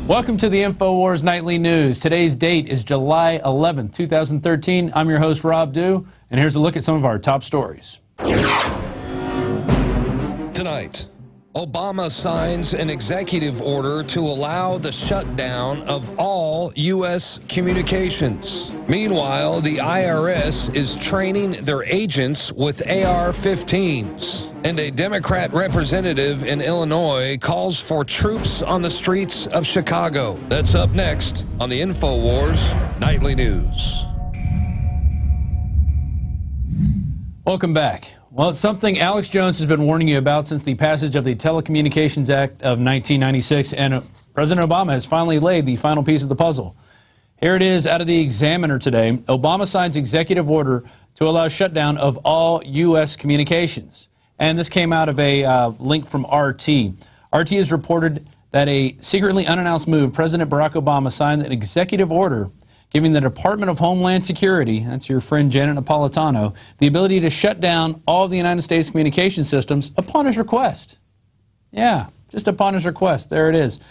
Welcome to the Infowars Nightly News. Today's date is July 11th, 2013. I'm your host, Rob Dew, and here's a look at some of our top stories. Tonight, Obama signs an executive order to allow the shutdown of all U.S. communications. Meanwhile, the IRS is training their agents with AR-15s. And a Democrat representative in Illinois calls for troops on the streets of Chicago. That's up next on the Infowars Nightly News. Welcome back. Well, it's something Alex Jones has been warning you about since the passage of the Telecommunications Act of 1996, and President Obama has finally laid the final piece of the puzzle. Here it is out of the Examiner today. Obama signs executive order to allow shutdown of all U.S. communications. And this came out of a link from RT. RT has reported that a secretly unannounced move, President Barack Obama signed an executive order giving the Department of Homeland Security, that's your friend Janet Napolitano, the ability to shut down all of the United States communication systems upon his request. Yeah, just upon his request. There it is.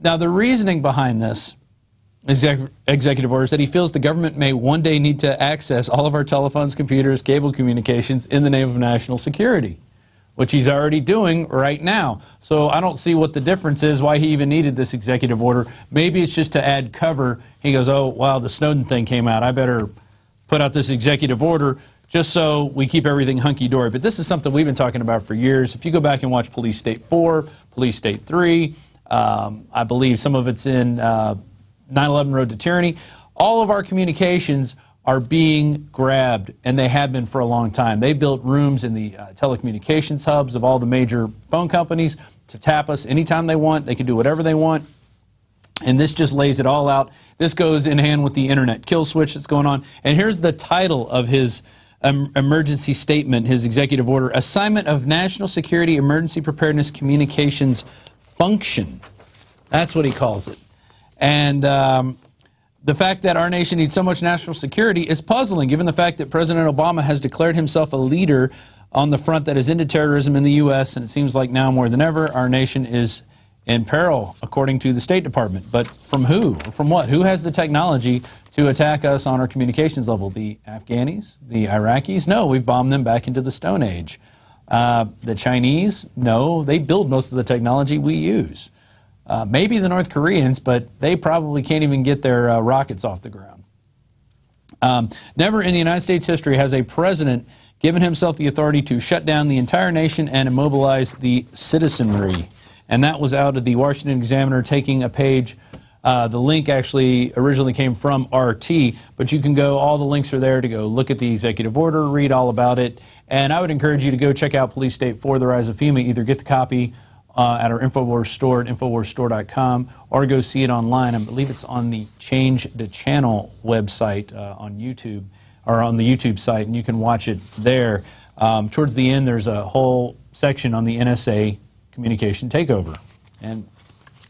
Now, the reasoning behind this executive order is that he feels the government may one day need to access all of our telephones, computers, cable communications in the name of national security, which he's already doing right now. So I don't see what the difference is, why he even needed this executive order. Maybe it's just to add cover. He goes, oh, wow, the Snowden thing came out. I better put out this executive order just so we keep everything hunky-dory. But this is something we've been talking about for years. If you go back and watch Police State 4, Police State 3, I believe some of it's in 9/11 Road to Tyranny, all of our communications are being grabbed, and they have been for a long time. They built rooms in the telecommunications hubs of all the major phone companies to tap us anytime they want. They can do whatever they want, and this just lays it all out. This goes in hand with the internet kill switch that's going on. And here's the title of his emergency statement, his executive order: Assignment of National Security Emergency Preparedness Communications Function. That's what he calls it. And the fact that our nation needs so much national security is puzzling, given the fact that President Obama has declared himself a leader on the front that is into terrorism in the U.S., and it seems like now more than ever our nation is in peril, according to the State Department. But from who? From what? Who has the technology to attack us on our communications level? The Afghanis? The Iraqis? No, we've bombed them back into the Stone Age. The Chinese? No, they build most of the technology we use. Maybe the North Koreans, but they probably can't even get their rockets off the ground. Never in the United States history has a president given himself the authority to shut down the entire nation and immobilize the citizenry. And that was out of the Washington Examiner, taking a page. The link actually originally came from RT, but you can go, all the links are there to go look at the executive order, read all about it. And I would encourage you to go check out Police State 4, The Rise of FEMA. Either get the copy at our Infowars store at InfowarsStore.com, or go see it online. I believe it's on the Change the Channel website on YouTube, or on the YouTube site, and you can watch it there. Towards the end, there's a whole section on the NSA communication takeover, and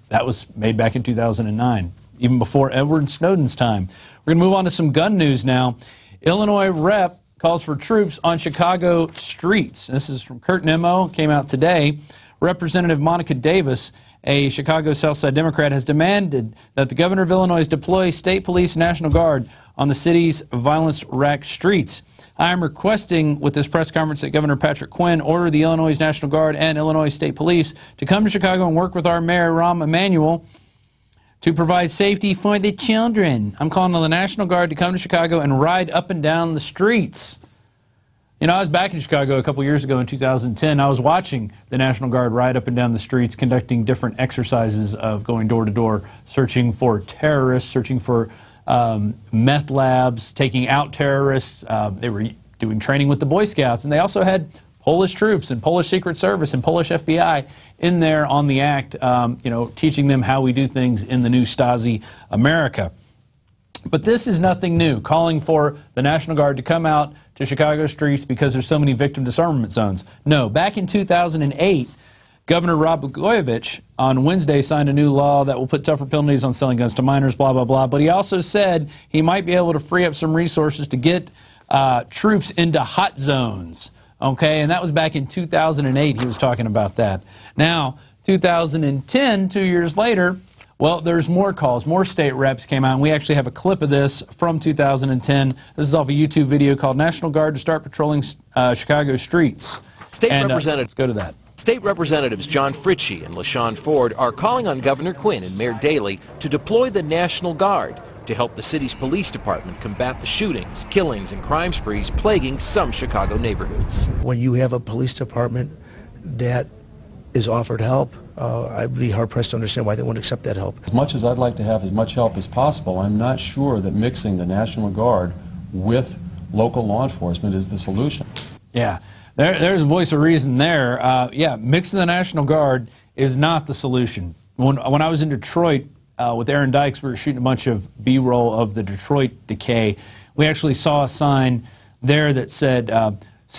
that was made back in 2009, even before Edward Snowden's time. We're going to move on to some gun news now. Illinois rep calls for troops on Chicago streets. This is from Kurt Nemo, came out today. Representative Monica Davis, a Chicago Southside Democrat, has demanded that the governor of Illinois deploy state police and National Guard on the city's violence-racked streets. I am requesting with this press conference that Governor Patrick Quinn order the Illinois National Guard and Illinois State Police to come to Chicago and work with our mayor, Rahm Emanuel, to provide safety for the children. I'm calling on the National Guard to come to Chicago and ride up and down the streets. You know, I was back in Chicago a couple years ago in 2010. I was watching the National Guard ride up and down the streets, conducting different exercises of going door to door, searching for terrorists, searching for meth labs, taking out terrorists. They were doing training with the Boy Scouts, and they also had Polish troops and Polish Secret Service and Polish FBI in there on the act, you know, teaching them how we do things in the new Stasi America. But this is nothing new, calling for the National Guard to come out to Chicago streets because there's so many victim disarmament zones. No, back in 2008, Governor Rod Blagojevich on Wednesday signed a new law that will put tougher penalties on selling guns to minors, blah, blah, blah. But he also said he might be able to free up some resources to get troops into hot zones. Okay, and that was back in 2008 he was talking about that. Now, 2010, 2 years later, Well, there's more calls. More state reps came out, and we actually have a clip of this from 2010. This is off a YouTube video called National Guard to Start Patrolling Chicago Streets. Let's go to that. State Representatives John Fritchie and LaShawn Ford are calling on Governor Quinn and Mayor Daley to deploy the National Guard to help the city's police department combat the shootings, killings, and crime sprees plaguing some Chicago neighborhoods. When you have a police department that is offered help, I'd be hard-pressed to understand why they wouldn't accept that help. As much as I'd like to have as much help as possible, I'm not sure that mixing the National Guard with local law enforcement is the solution. Yeah, there's a voice of reason there. Yeah, mixing the National Guard is not the solution. When I was in Detroit with Aaron Dykes, we were shooting a bunch of B-roll of the Detroit decay. We actually saw a sign there that said,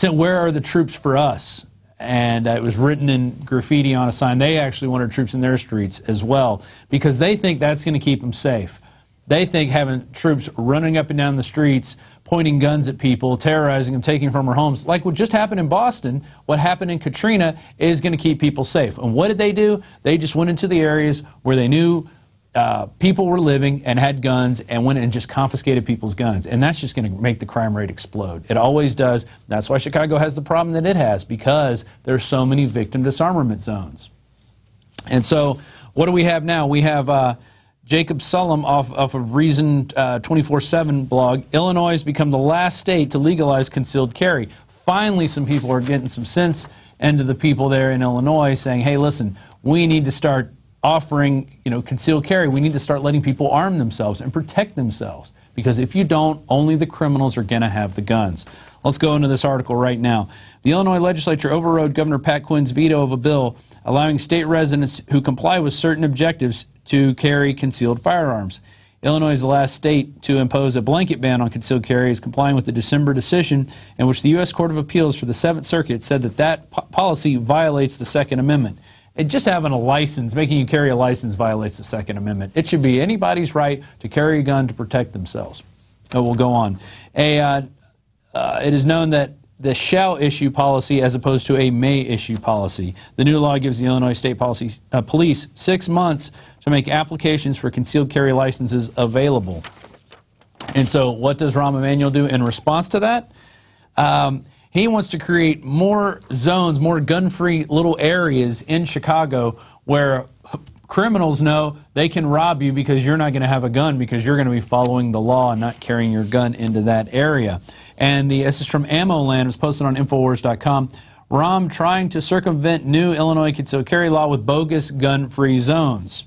"Where are the troops for us?" And it was written in graffiti on a sign. They actually wanted troops in their streets as well because they think that's going to keep them safe. They think having troops running up and down the streets, pointing guns at people, terrorizing them, taking from their homes, like what just happened in Boston, what happened in Katrina, is going to keep people safe. And what did they do? They just went into the areas where they knew people were living and had guns and went and just confiscated people's guns. And that's just going to make the crime rate explode. It always does. That's why Chicago has the problem that it has, because there's so many victim disarmament zones. And so what do we have now? We have Jacob Sullum off of Reason 24/7 blog. Illinois has become the last state to legalize concealed carry. Finally, some people are getting some sense into the people there in Illinois saying, hey, listen, we need to start offering, concealed carry. We need to start letting people arm themselves and protect themselves, because if you don't, only the criminals are going to have the guns. Let's go into this article right now. The Illinois legislature overrode Governor Pat Quinn's veto of a bill allowing state residents who comply with certain objectives to carry concealed firearms. Illinois is the last state to impose a blanket ban on concealed carry, is complying with the December decision in which the U.S. Court of Appeals for the 7th Circuit said that policy violates the Second Amendment. And just having a license, making you carry a license, violates the Second Amendment. It should be anybody's right to carry a gun to protect themselves. We'll go on. It is known that the shall issue policy as opposed to a may issue policy. The new law gives the Illinois State Police 6 months to make applications for concealed carry licenses available. And so what does Rahm Emanuel do in response to that? He wants to create more zones, more gun-free little areas in Chicago where criminals know they can rob you because you're not going to have a gun, because you're going to be following the law and not carrying your gun into that area. And this is from Ammo Land. It was posted on Infowars.com. Rahm trying to circumvent new Illinois concealed carry law with bogus gun free zones.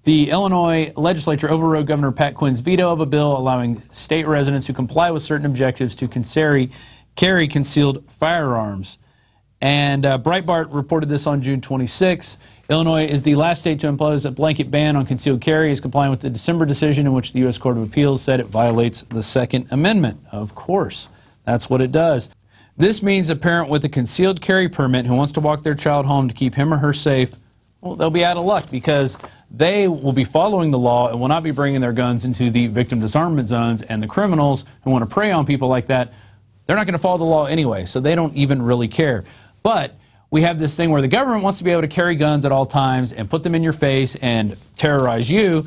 The Illinois legislature overrode Governor Pat Quinn's veto of a bill allowing state residents who comply with certain objectives to carry concealed firearms. And Breitbart reported this on June 26. Illinois is the last state to impose a blanket ban on concealed carry, is complying with the December decision in which the U.S. Court of Appeals said it violates the Second Amendment. Of course, that's what it does. This means a parent with a concealed carry permit who wants to walk their child home to keep him or her safe, well, they'll be out of luck, because they will be following the law and will not be bringing their guns into the victim disarmament zones, and the criminals who want to prey on people like that, they're not going to follow the law anyway, so they don't even really care. But we have this thing where the government wants to be able to carry guns at all times and put them in your face and terrorize you.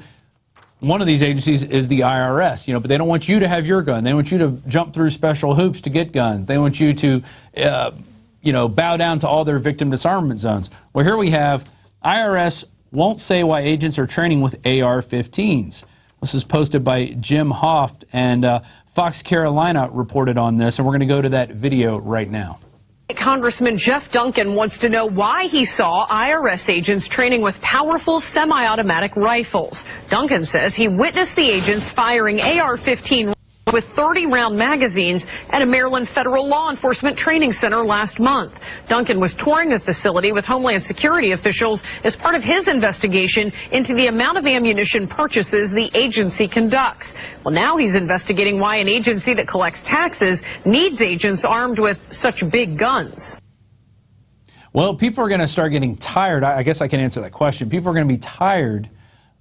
One of these agencies is the IRS, but they don't want you to have your gun. They want you to jump through special hoops to get guns. They want you to, bow down to all their victim disarmament zones. Well, here we have IRS won't say why agents are training with AR-15s. This is posted by Jim Hoft, and Fox Carolina reported on this, and we're going to go to that video right now. Congressman Jeff Duncan wants to know why he saw IRS agents training with powerful semi-automatic rifles. Duncan says he witnessed the agents firing AR-15 with 30-round magazines at a Maryland federal law enforcement training center last month. Duncan was touring the facility with Homeland Security officials as part of his investigation into the amount of ammunition purchases the agency conducts. Well, now he's investigating why an agency that collects taxes needs agents armed with such big guns. Well, people are going to start getting tired. I guess I can answer that question. People are going to be tired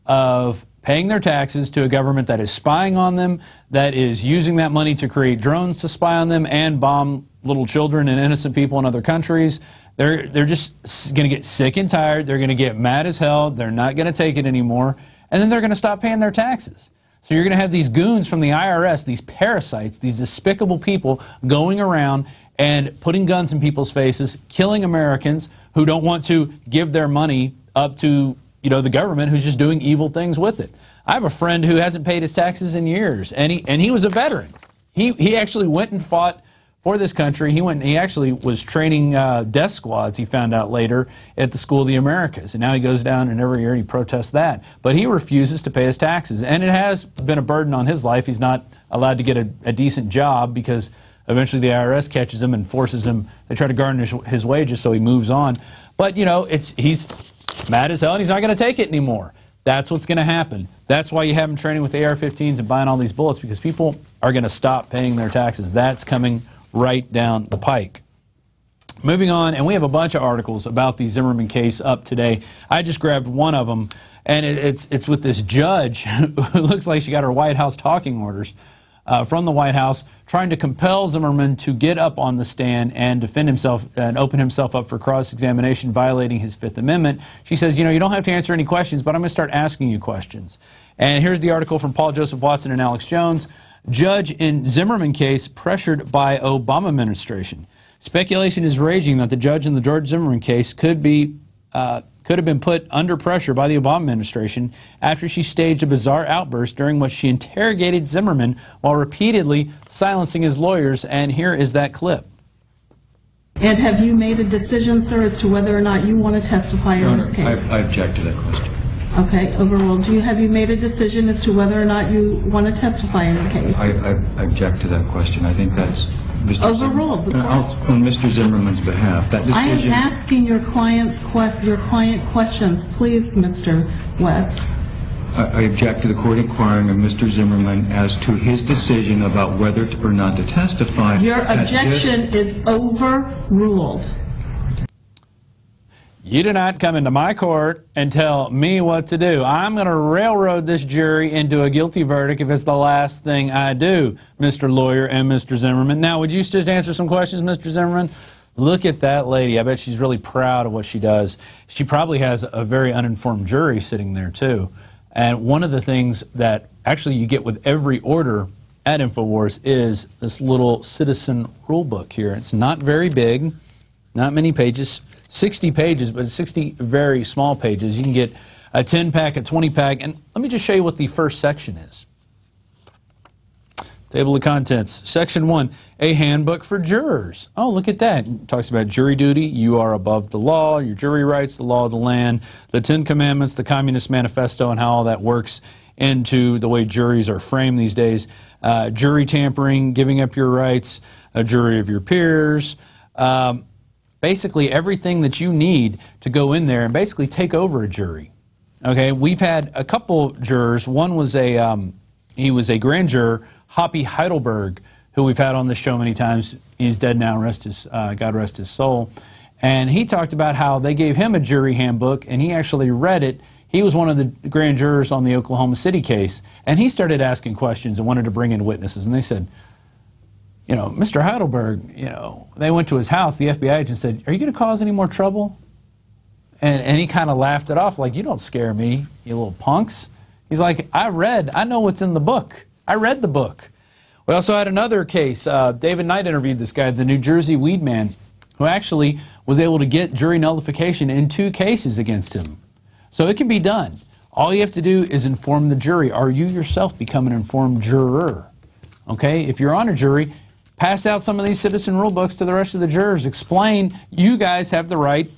of paying their taxes to a government that is spying on them, that is using that money to create drones to spy on them and bomb, little children and innocent people in other countries. They're just going to get sick and tired. They're going to get mad as hell. They're not going to take it anymore. And then they're going to stop paying their taxes. So you're going to have these goons from the IRS, these parasites, these despicable people going around and putting guns in people's faces, killing Americans who don't want to give their money up to, the government, who's just doing evil things with it. I have a friend who hasn't paid his taxes in years, and he was a veteran. He actually went and fought for this country. He actually was training death squads, he found out later, at the School of the Americas. And now he goes down and every year he protests that. But he refuses to pay his taxes. And it has been a burden on his life. He's not allowed to get a decent job because eventually the IRS catches him and forces him. They try to garnish his wages so he moves on. But, he's mad as hell and he's not going to take it anymore. That's what's going to happen. That's why you have him training with AR-15s and buying all these bullets, because people are going to stop paying their taxes. That's coming right down the pike. Moving on, and we have a bunch of articles about the Zimmerman case up today. I just grabbed one of them, and it's with this judge who looks like she got her White House talking orders from the White House, trying to compel Zimmerman to get up on the stand and defend himself and open himself up for cross-examination, violating his Fifth Amendment. She says, you don't have to answer any questions, but I'm going to start asking you questions. And here's the article from Paul Joseph Watson and Alex Jones. Judge in Zimmerman case pressured by Obama administration. Speculation is raging that the judge in the George Zimmerman case could have been put under pressure by the Obama administration after she staged a bizarre outburst during which she interrogated Zimmerman while repeatedly silencing his lawyers. And here is that clip. And have you made a decision, sir, as to whether or not you want to testify in this case? I object to that question. Okay, overruled. Have you made a decision as to whether or not you want to testify in the case? I object to that question. I think that's overruled. On Mr. Zimmerman's behalf. That decision. I am asking your client questions, please, Mr. West. I object to the court inquiring of Mr. Zimmerman as to his decision about whether or not to testify. Your objection is overruled. You do not come into my court and tell me what to do. I'm going to railroad this jury into a guilty verdict if it's the last thing I do, Mr. Lawyer and Mr. Zimmerman. Now, would you just answer some questions, Mr. Zimmerman? Look at that lady. I bet she's really proud of what she does. She probably has a very uninformed jury sitting there, too. And one of the things that actually you get with every order at Infowars is this little citizen rule book here. It's not very big, not many pages. 60 pages, but 60 very small pages. You can get a 10-pack, a 20-pack, and let me just show you what the first section is. Table of contents. Section 1, a handbook for jurors. Oh, look at that. It talks about jury duty. You are above the law, your jury rights, the law of the land, the 10 Commandments, the Communist Manifesto, and how all that works into the way juries are framed these days. Jury tampering, giving up your rights, a jury of your peers. Basically everything that you need to go in there and basically take over a jury. Okay, we've had a couple jurors. One was he was a grand juror, Hoppy Heidelberg, who we've had on this show many times. He's dead now, God rest his soul. And he talked about how they gave him a jury handbook, and he actually read it. He was one of the grand jurors on the Oklahoma City case, and he started asking questions and wanted to bring in witnesses. And they said, Mr. Heidelberg, they went to his house, the FBI agent said, are you going to cause any more trouble? And he kind of laughed it off like, you don't scare me, you little punks. He's like, I know what's in the book. I read the book. We also had another case. David Knight interviewed this guy, the New Jersey weed man, who actually was able to get jury nullification in 2 cases against him. So it can be done. All you have to do is inform the jury, or you yourself become an informed juror. Okay? If you're on a jury, pass out some of these citizen rule books to the rest of the jurors. Explain you guys have the right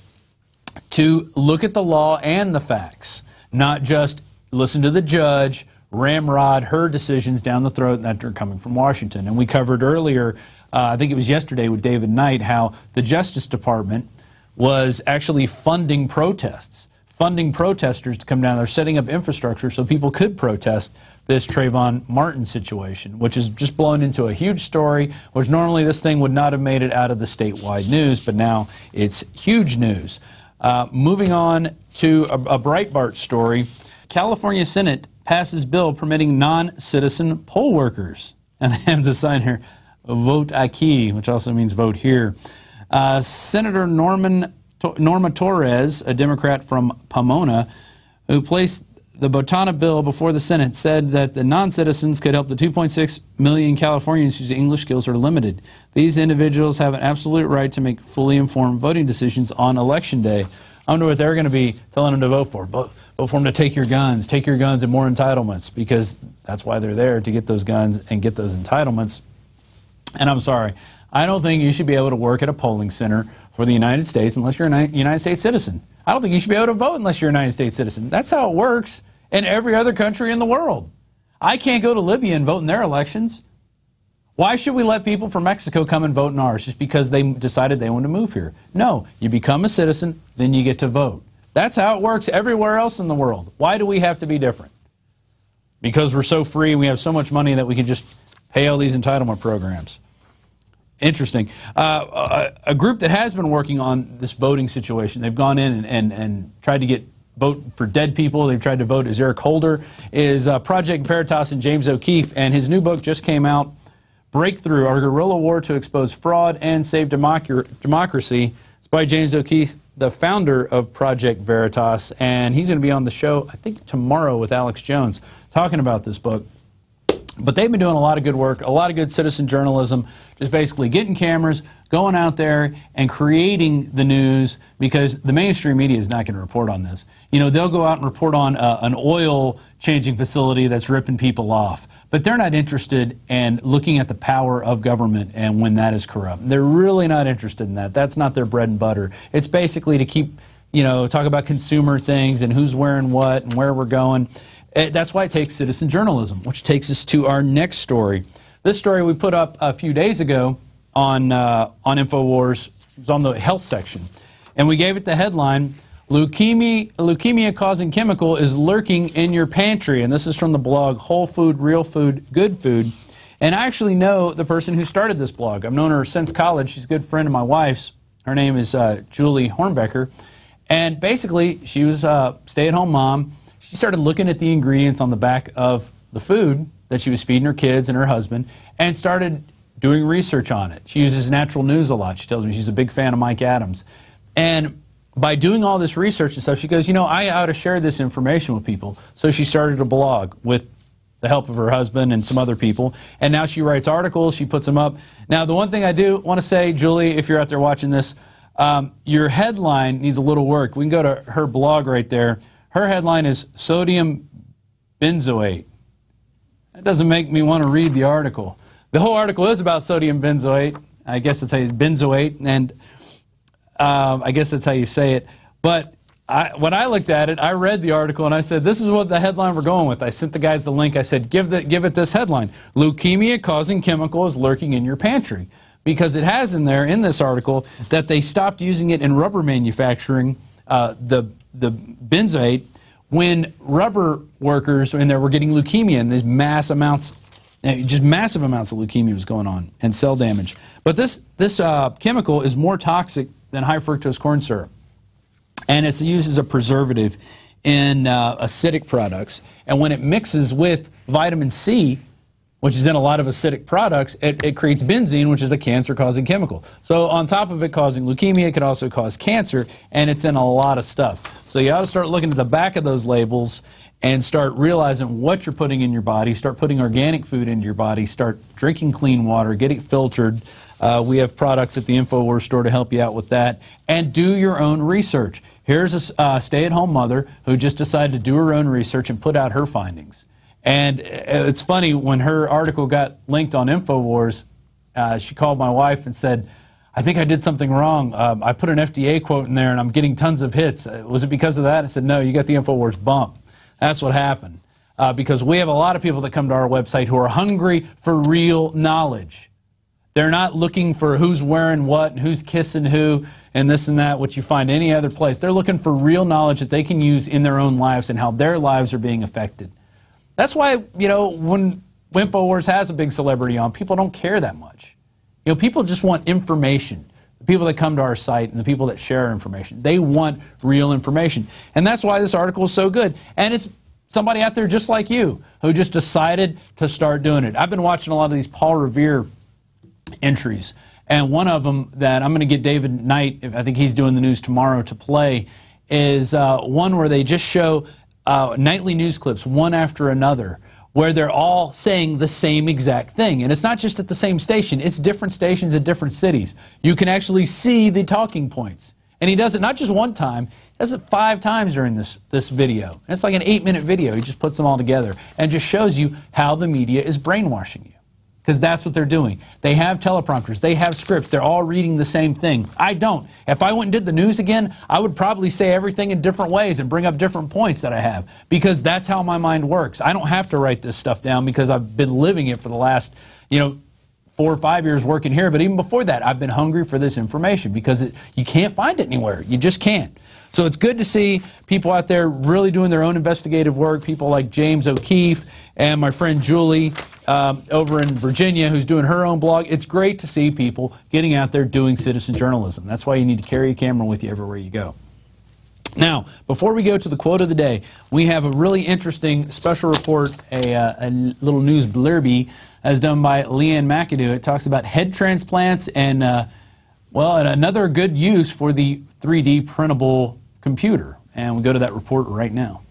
to look at the law and the facts, not just listen to the judge, ramrod her decisions down the throat that are coming from Washington. And we covered earlier, I think it was yesterday with David Knight, how the Justice Department was actually funding protests, funding protesters to come down there, setting up infrastructure so people could protest this Trayvon Martin situation, which is just blown into a huge story, which normally this thing would not have made it out of the statewide news, but now it's huge news. Moving on to a Breitbart story, California Senate passes bill permitting non-citizen poll workers. And they have the sign here, vote aquí, which also means vote here. Senator Norma Torres, a Democrat from Pomona, who placed the Botana bill before the Senate, said that the non-citizens could help the 2.6 million Californians whose English skills are limited. These individuals have an absolute right to make fully informed voting decisions on Election Day. I wonder what they're going to be telling them to vote for. Vote for them to take your guns and more entitlements, because that's why they're there, to get those guns and get those entitlements. And I'm sorry, I don't think you should be able to work at a polling center for the United States unless you're a United States citizen. I don't think you should be able to vote unless you're a United States citizen. That's how it works in every other country in the world. I can't go to Libya and vote in their elections. Why should we let people from Mexico come and vote in ours just because they decided they want to move here? No, you become a citizen, then you get to vote. That's how it works everywhere else in the world. Why do we have to be different? Because we're so free and we have so much money that we can just pay all these entitlement programs. Interesting. A group that has been working on this voting situation, they've gone in and tried to get vote for dead people. They've tried to vote as Eric Holder, is Project Veritas and James O'Keefe, and his new book just came out, Breakthrough, Our Guerrilla War to Expose Fraud and Save Democracy. It's by James O'Keefe, the founder of Project Veritas, and he's going to be on the show, I think, tomorrow with Alex Jones, talking about this book. But they've been doing a lot of good work, a lot of good citizen journalism, just basically getting cameras, going out there and creating the news, because the mainstream media is not going to report on this. You know, they'll go out and report on an oil changing facility that's ripping people off, but they're not interested in looking at the power of government and when that is corrupt. They're really not interested in that. That's not their bread and butter. It's basically to keep, you know, talk about consumer things and who's wearing what and where we're going. That's why it takes citizen journalism, which takes us to our next story. This story we put up a few days ago on Infowars. It was on the health section. And we gave it the headline, Leukemia-causing chemical is lurking in your pantry. And this is from the blog Whole Food, Real Food, Good Food. And I actually know the person who started this blog. I've known her since college. She's a good friend of my wife's. Her name is Julie Hornbecker. And basically, she was a stay-at-home mom. She started looking at the ingredients on the back of the food that she was feeding her kids and her husband, and started doing research on it. She uses Natural News a lot. She tells me she's a big fan of Mike Adams. And by doing all this research and stuff, she goes, you know, I ought to share this information with people. So she started a blog with the help of her husband and some other people. And now she writes articles. She puts them up. Now, the one thing I do want to say, Julie, if you're out there watching this, your headline needs a little work. We can go to her blog right there. Her headline is Sodium Benzoate. That doesn't make me want to read the article. The whole article is about sodium benzoate. I guess that's how you benzoate, and I guess that's how you say it. But when I looked at it, I read the article and I said, this is what the headline we're going with. I sent the guys the link. I said, give it this headline. Leukemia-causing chemical is lurking in your pantry. Because it has in there, in this article, that they stopped using it in rubber manufacturing, the benzoate, when rubber workers in there were getting leukemia, and these mass amounts, just massive amounts of leukemia was going on, and cell damage. But this chemical is more toxic than high fructose corn syrup, and it's used as a preservative in acidic products. And when it mixes with vitamin C, which is in a lot of acidic products, it creates benzene, which is a cancer-causing chemical. So on top of it causing leukemia, it could also cause cancer, and it's in a lot of stuff. So you ought to start looking at the back of those labels and start realizing what you're putting in your body, start putting organic food into your body, start drinking clean water, get it filtered. We have products at the Infowars store to help you out with that. And do your own research. Here's a stay-at-home mother who just decided to do her own research and put out her findings. And it's funny, when her article got linked on Infowars, she called my wife and said, I think I did something wrong. I put an FDA quote in there and I'm getting tons of hits. Was it because of that? I said, no, you got the Infowars bump. That's what happened. Because we have a lot of people that come to our website who are hungry for real knowledge. They're not looking for who's wearing what and who's kissing who and this and that, which you find any other place. They're looking for real knowledge that they can use in their own lives and how their lives are being affected. That's why, you know, when Infowars has a big celebrity on, people don't care that much. You know, people just want information. The people that come to our site and the people that share information, they want real information. And that's why this article is so good. And it's somebody out there just like you who just decided to start doing it. I've been watching a lot of these Paul Revere entries. And one of them that I'm going to get David Knight, I think he's doing the news tomorrow, to play, is one where they just show nightly news clips, one after another, where they're all saying the same exact thing. And it's not just at the same station, it's different stations at different cities. You can actually see the talking points. And he does it not just one time, he does it 5 times during this video. And it's like an 8-minute video. He just puts them all together and just shows you how the media is brainwashing you. Because that's what they're doing. They have teleprompters. They have scripts. They're all reading the same thing. I don't. If I went and did the news again, I would probably say everything in different ways and bring up different points that I have. Because that's how my mind works. I don't have to write this stuff down because I've been living it for the last, 4 or 5 years working here. But even before that, I've been hungry for this information because you can't find it anywhere. You just can't. So it's good to see people out there really doing their own investigative work, people like James O'Keefe and my friend Julie over in Virginia who's doing her own blog. It's great to see people getting out there doing citizen journalism. That's why you need to carry a camera with you everywhere you go. Now, before we go to the quote of the day, we have a really interesting special report, a little news blurby as done by Leanne McAdoo. It talks about head transplants and, and another good use for the 3D printable computer. And we go to that report right now.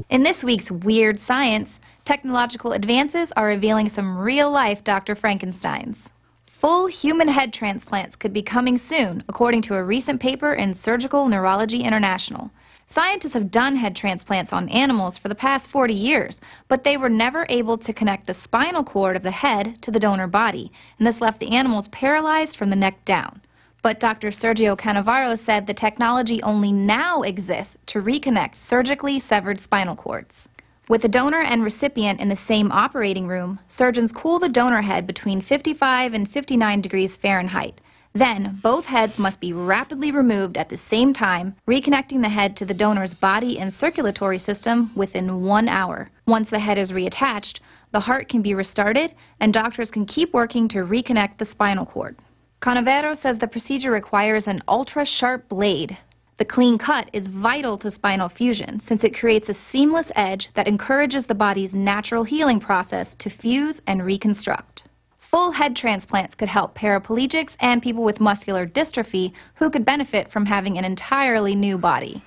In this week's Weird Science, technological advances are revealing some real-life Dr. Frankensteins. Full human head transplants could be coming soon, according to a recent paper in Surgical Neurology International. Scientists have done head transplants on animals for the past 40 years, but they were never able to connect the spinal cord of the head to the donor body, and this left the animals paralyzed from the neck down. But Dr. Sergio Canavaro said the technology only now exists to reconnect surgically severed spinal cords. With the donor and recipient in the same operating room, surgeons cool the donor head between 55 and 59 degrees Fahrenheit. Then, both heads must be rapidly removed at the same time, reconnecting the head to the donor's body and circulatory system within 1 hour. Once the head is reattached, the heart can be restarted, and doctors can keep working to reconnect the spinal cord. Canavero says the procedure requires an ultra-sharp blade. The clean cut is vital to spinal fusion since it creates a seamless edge that encourages the body's natural healing process to fuse and reconstruct. Full head transplants could help paraplegics and people with muscular dystrophy who could benefit from having an entirely new body.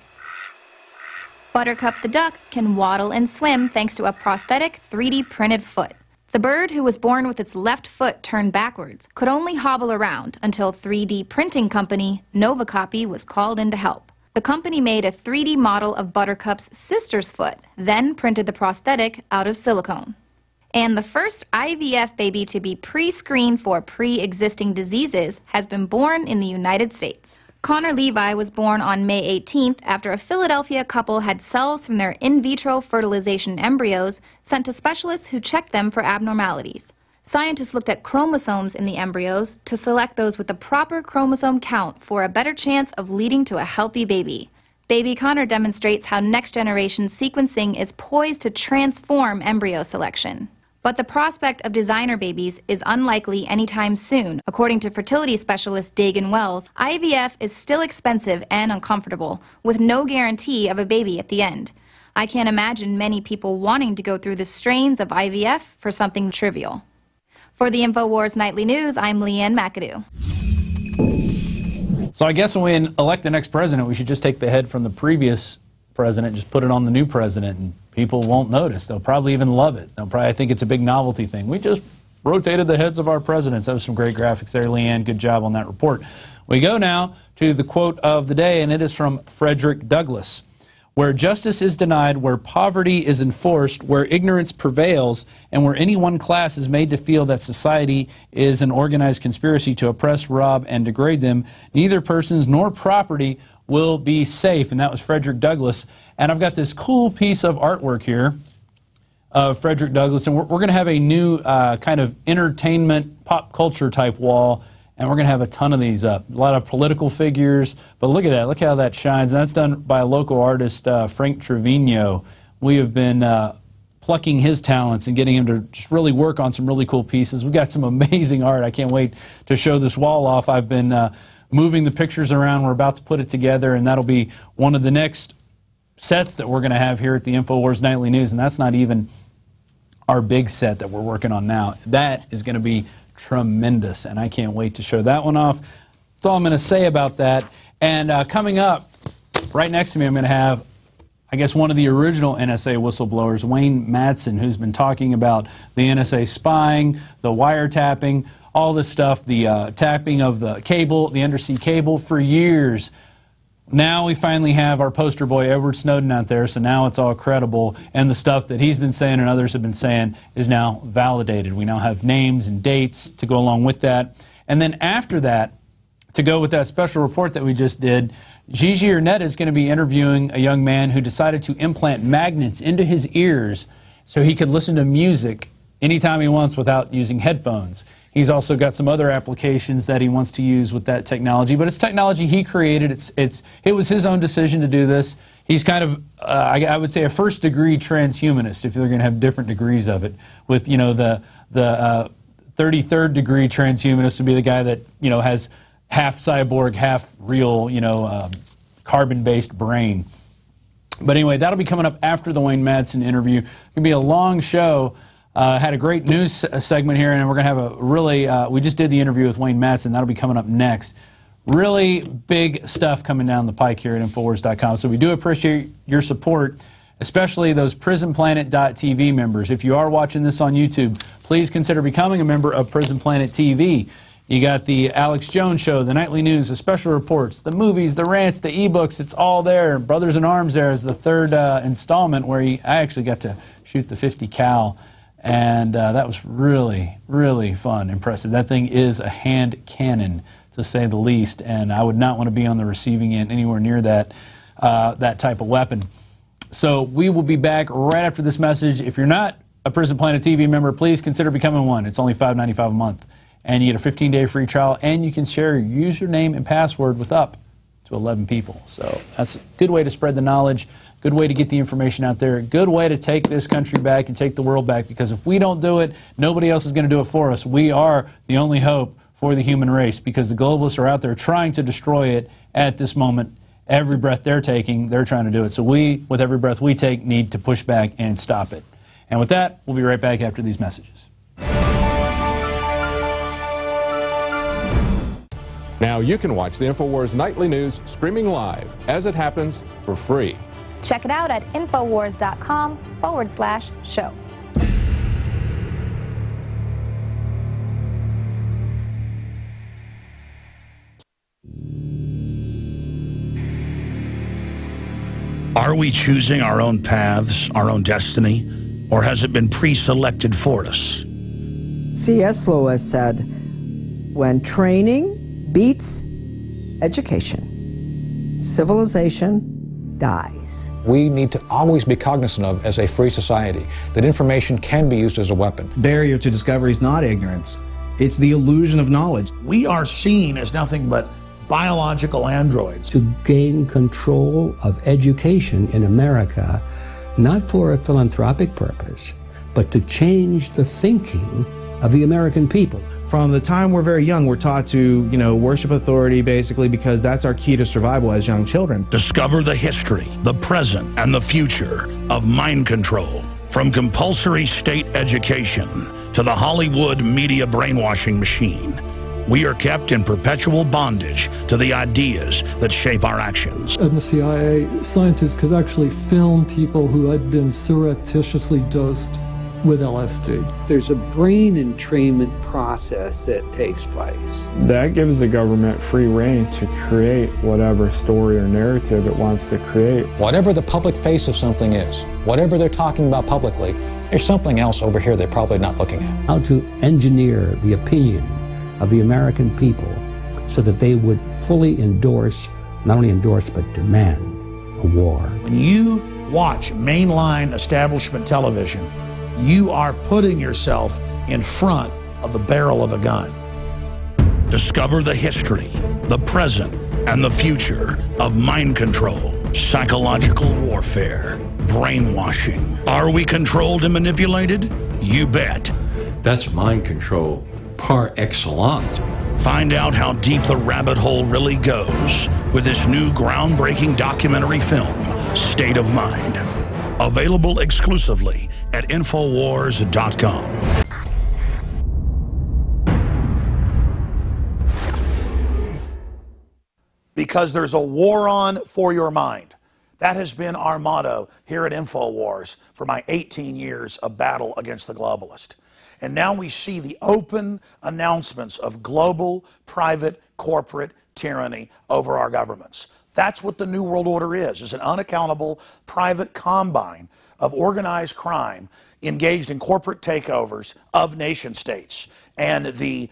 Buttercup the duck can waddle and swim thanks to a prosthetic 3D printed foot. The bird, who was born with its left foot turned backwards, could only hobble around until 3D printing company Novacopy was called in to help. The company made a 3D model of Buttercup's sister's foot, then printed the prosthetic out of silicone. And the first IVF baby to be pre-screened for pre-existing diseases has been born in the United States. Connor Levi was born on May 18th after a Philadelphia couple had cells from their in vitro fertilization embryos sent to specialists who checked them for abnormalities. Scientists looked at chromosomes in the embryos to select those with the proper chromosome count for a better chance of leading to a healthy baby. Baby Connor demonstrates how next-generation sequencing is poised to transform embryo selection. But the prospect of designer babies is unlikely anytime soon. According to fertility specialist Dagan Wells, IVF is still expensive and uncomfortable, with no guarantee of a baby at the end. I can't imagine many people wanting to go through the strains of IVF for something trivial. For the Infowars Nightly News, I'm Leanne McAdoo. So I guess when we elect the next president, we should just take the head from the previous president, just put it on the new president, and people won't notice. They'll probably even love it. They'll probably think it's a big novelty thing. We just rotated the heads of our presidents. That was some great graphics there, Leanne. Good job on that report. We go now to the quote of the day, and it is from Frederick Douglass. Where justice is denied, where poverty is enforced, where ignorance prevails, and where any one class is made to feel that society is an organized conspiracy to oppress, rob, and degrade them, neither persons nor property will be safe. And that was Frederick Douglass. And I've got this cool piece of artwork here of Frederick Douglass, and we're going to have a new kind of entertainment, pop culture type wall, and we're going to have a ton of these up. A lot of political figures, but look at that. Look how that shines. And that's done by a local artist, Frank Trevino. We have been plucking his talents and getting him to just really work on some really cool pieces. We've got some amazing art. I can't wait to show this wall off. I've been moving the pictures around. We're about to put it together, and that'll be one of the next sets that we're going to have here at the Infowars Nightly News, and that's not even our big set that we're working on now. That is going to be tremendous, and I can't wait to show that one off. That's all I'm going to say about that. And coming up, right next to me, I'm going to have, I guess, one of the original NSA whistleblowers, Wayne Madsen, who's been talking about the NSA spying, the wiretapping, all this stuff, the tapping of the cable, the undersea cable for years. Now we finally have our poster boy Edward Snowden out there, so now it's all credible, and the stuff that he's been saying and others have been saying is now validated. We now have names and dates to go along with that. And then after that, to go with that special report that we just did, Gigi Ernetta is going to be interviewing a young man who decided to implant magnets into his ears so he could listen to music anytime he wants without using headphones. He's also got some other applications that he wants to use with that technology, but it's technology he created. It was his own decision to do this. He's kind of, I would say, a first-degree transhumanist, if they're going to have different degrees of it, with, you know, the 33rd degree transhumanist to be the guy that, you know, has half cyborg, half real, you know, carbon-based brain. But anyway, that'll be coming up after the Wayne Madsen interview. It's going to be a long show. Had a great news segment here, and we're going to have a really, we just did the interview with Wayne Madsen. That'll be coming up next. Really big stuff coming down the pike here at Infowars.com. So we do appreciate your support, especially those PrisonPlanet.tv members. If you are watching this on YouTube, please consider becoming a member of Prison Planet TV. You got the Alex Jones Show, the nightly news, the special reports, the movies, the rants, the ebooks. It's all there. Brothers in Arms there is the third installment where I actually got to shoot the 50 cal. And that was really, really fun, impressive. That thing is a hand cannon, to say the least, and I would not want to be on the receiving end anywhere near that, that type of weapon. So we will be back right after this message. If you're not a Prison Planet TV member, please consider becoming one. It's only $5.95 a month, and you get a 15-day free trial, and you can share your username and password with up to 11 people. So that's a good way to spread the knowledge. Good way to get the information out there. Good way to take this country back and take the world back, because if we don't do it, nobody else is going to do it for us. We are the only hope for the human race, because the globalists are out there trying to destroy it at this moment. Every breath they're taking, they're trying to do it. So we, with every breath we take, need to push back and stop it. And with that, we'll be right back after these messages. Now you can watch the Infowars Nightly News streaming live as it happens for free. Check it out at Infowars.com/show. Are we choosing our own paths, our own destiny, or has it been pre-selected for us? C.S. Lewis said, when training beats education, civilization dies. We need to always be cognizant of, as a free society, that information can be used as a weapon. Barrier to discovery is not ignorance. It's the illusion of knowledge. We are seen as nothing but biological androids. To gain control of education in America, not for a philanthropic purpose, but to change the thinking of the American people. From the time we're very young, we're taught to, worship authority, basically, because that's our key to survival as young children. Discover the history, the present, and the future of mind control. From compulsory state education to the Hollywood media brainwashing machine, we are kept in perpetual bondage to the ideas that shape our actions. In the CIA, scientists could actually film people who had been surreptitiously dosed with LSD. There's a brain entrainment process that takes place. That gives the government free rein to create whatever story or narrative it wants to create. Whatever the public face of something is, whatever they're talking about publicly, there's something else over here they're probably not looking at. How to engineer the opinion of the American people so that they would fully endorse, not only endorse, but demand a war. When you watch mainline establishment television, you are putting yourself in front of the barrel of a gun. Discover the history, the present, and the future of mind control, psychological warfare, brainwashing. Are we controlled and manipulated? You bet. That's mind control par excellence. Find out how deep the rabbit hole really goes with this new groundbreaking documentary film, State of Mind. Available exclusively at Infowars.com. Because there's a war on for your mind. That has been our motto here at Infowars for my 18 years of battle against the globalist. And now we see the open announcements of global, private, corporate tyranny over our governments. That's what the New World Order is an unaccountable private combine of organized crime engaged in corporate takeovers of nation states and the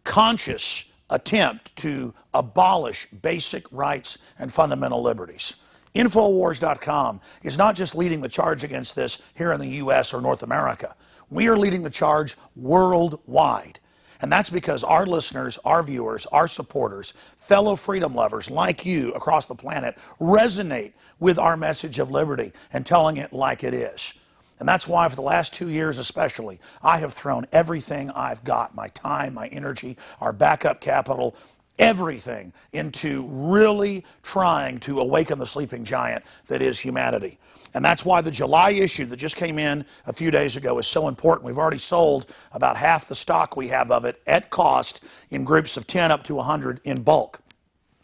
conscious attempt to abolish basic rights and fundamental liberties. Infowars.com is not just leading the charge against this here in the U.S. or North America. We are leading the charge worldwide. And that's because our listeners, our viewers, our supporters, fellow freedom lovers like you across the planet resonate with our message of liberty and telling it like it is. And that's why for the last 2 years especially, I have thrown everything I've got, my time, my energy, our backup capital, everything into really trying to awaken the sleeping giant that is humanity. And that's why the July issue that just came in a few days ago is so important. We've already sold about half the stock we have of it at cost in groups of 10 up to 100 in bulk.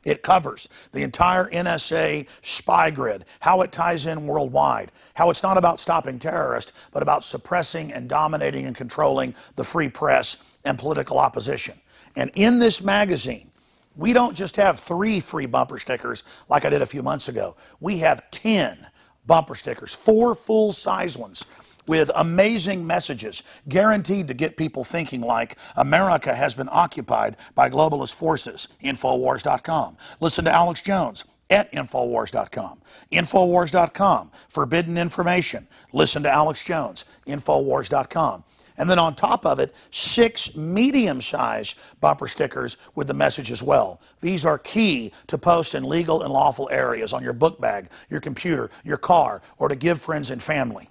It covers the entire NSA spy grid, how it ties in worldwide, how it's not about stopping terrorists, but about suppressing and dominating and controlling the free press and political opposition. And in this magazine, we don't just have 3 free bumper stickers like I did a few months ago. We have 10 bumper stickers, 4 full-size ones, with amazing messages guaranteed to get people thinking like America has been occupied by globalist forces. Infowars.com. Listen to Alex Jones at Infowars.com. Infowars.com. Forbidden information. Listen to Alex Jones. Infowars.com. And then on top of it, 6 medium-sized bumper stickers with the message as well. These are key to post in legal and lawful areas on your book bag, your computer, your car, or to give friends and family.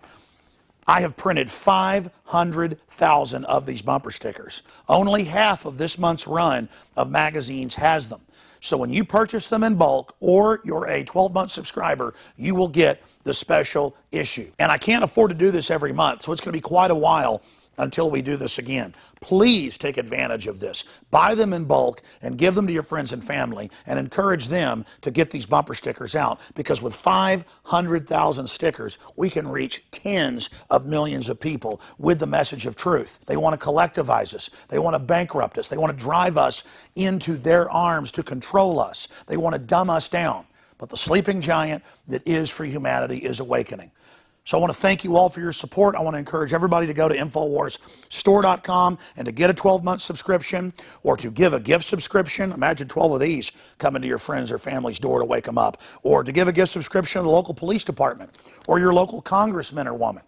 I have printed 500,000 of these bumper stickers. Only half of this month's run of magazines has them. So when you purchase them in bulk or you're a 12-month subscriber, you will get the special issue. And I can't afford to do this every month, so it's going to be quite a while until we do this again. Please take advantage of this. Buy them in bulk and give them to your friends and family and encourage them to get these bumper stickers out, because with 500,000 stickers, we can reach tens of millions of people with the message of truth. They want to collectivize us. They want to bankrupt us. They want to drive us into their arms to control us. They want to dumb us down. But the sleeping giant that is for humanity is awakening. So I want to thank you all for your support. I want to encourage everybody to go to InfoWarsStore.com and to get a 12-month subscription or to give a gift subscription. Imagine 12 of these coming to your friends or family's door to wake them up. Or to give a gift subscription to the local police department or your local congressman or woman.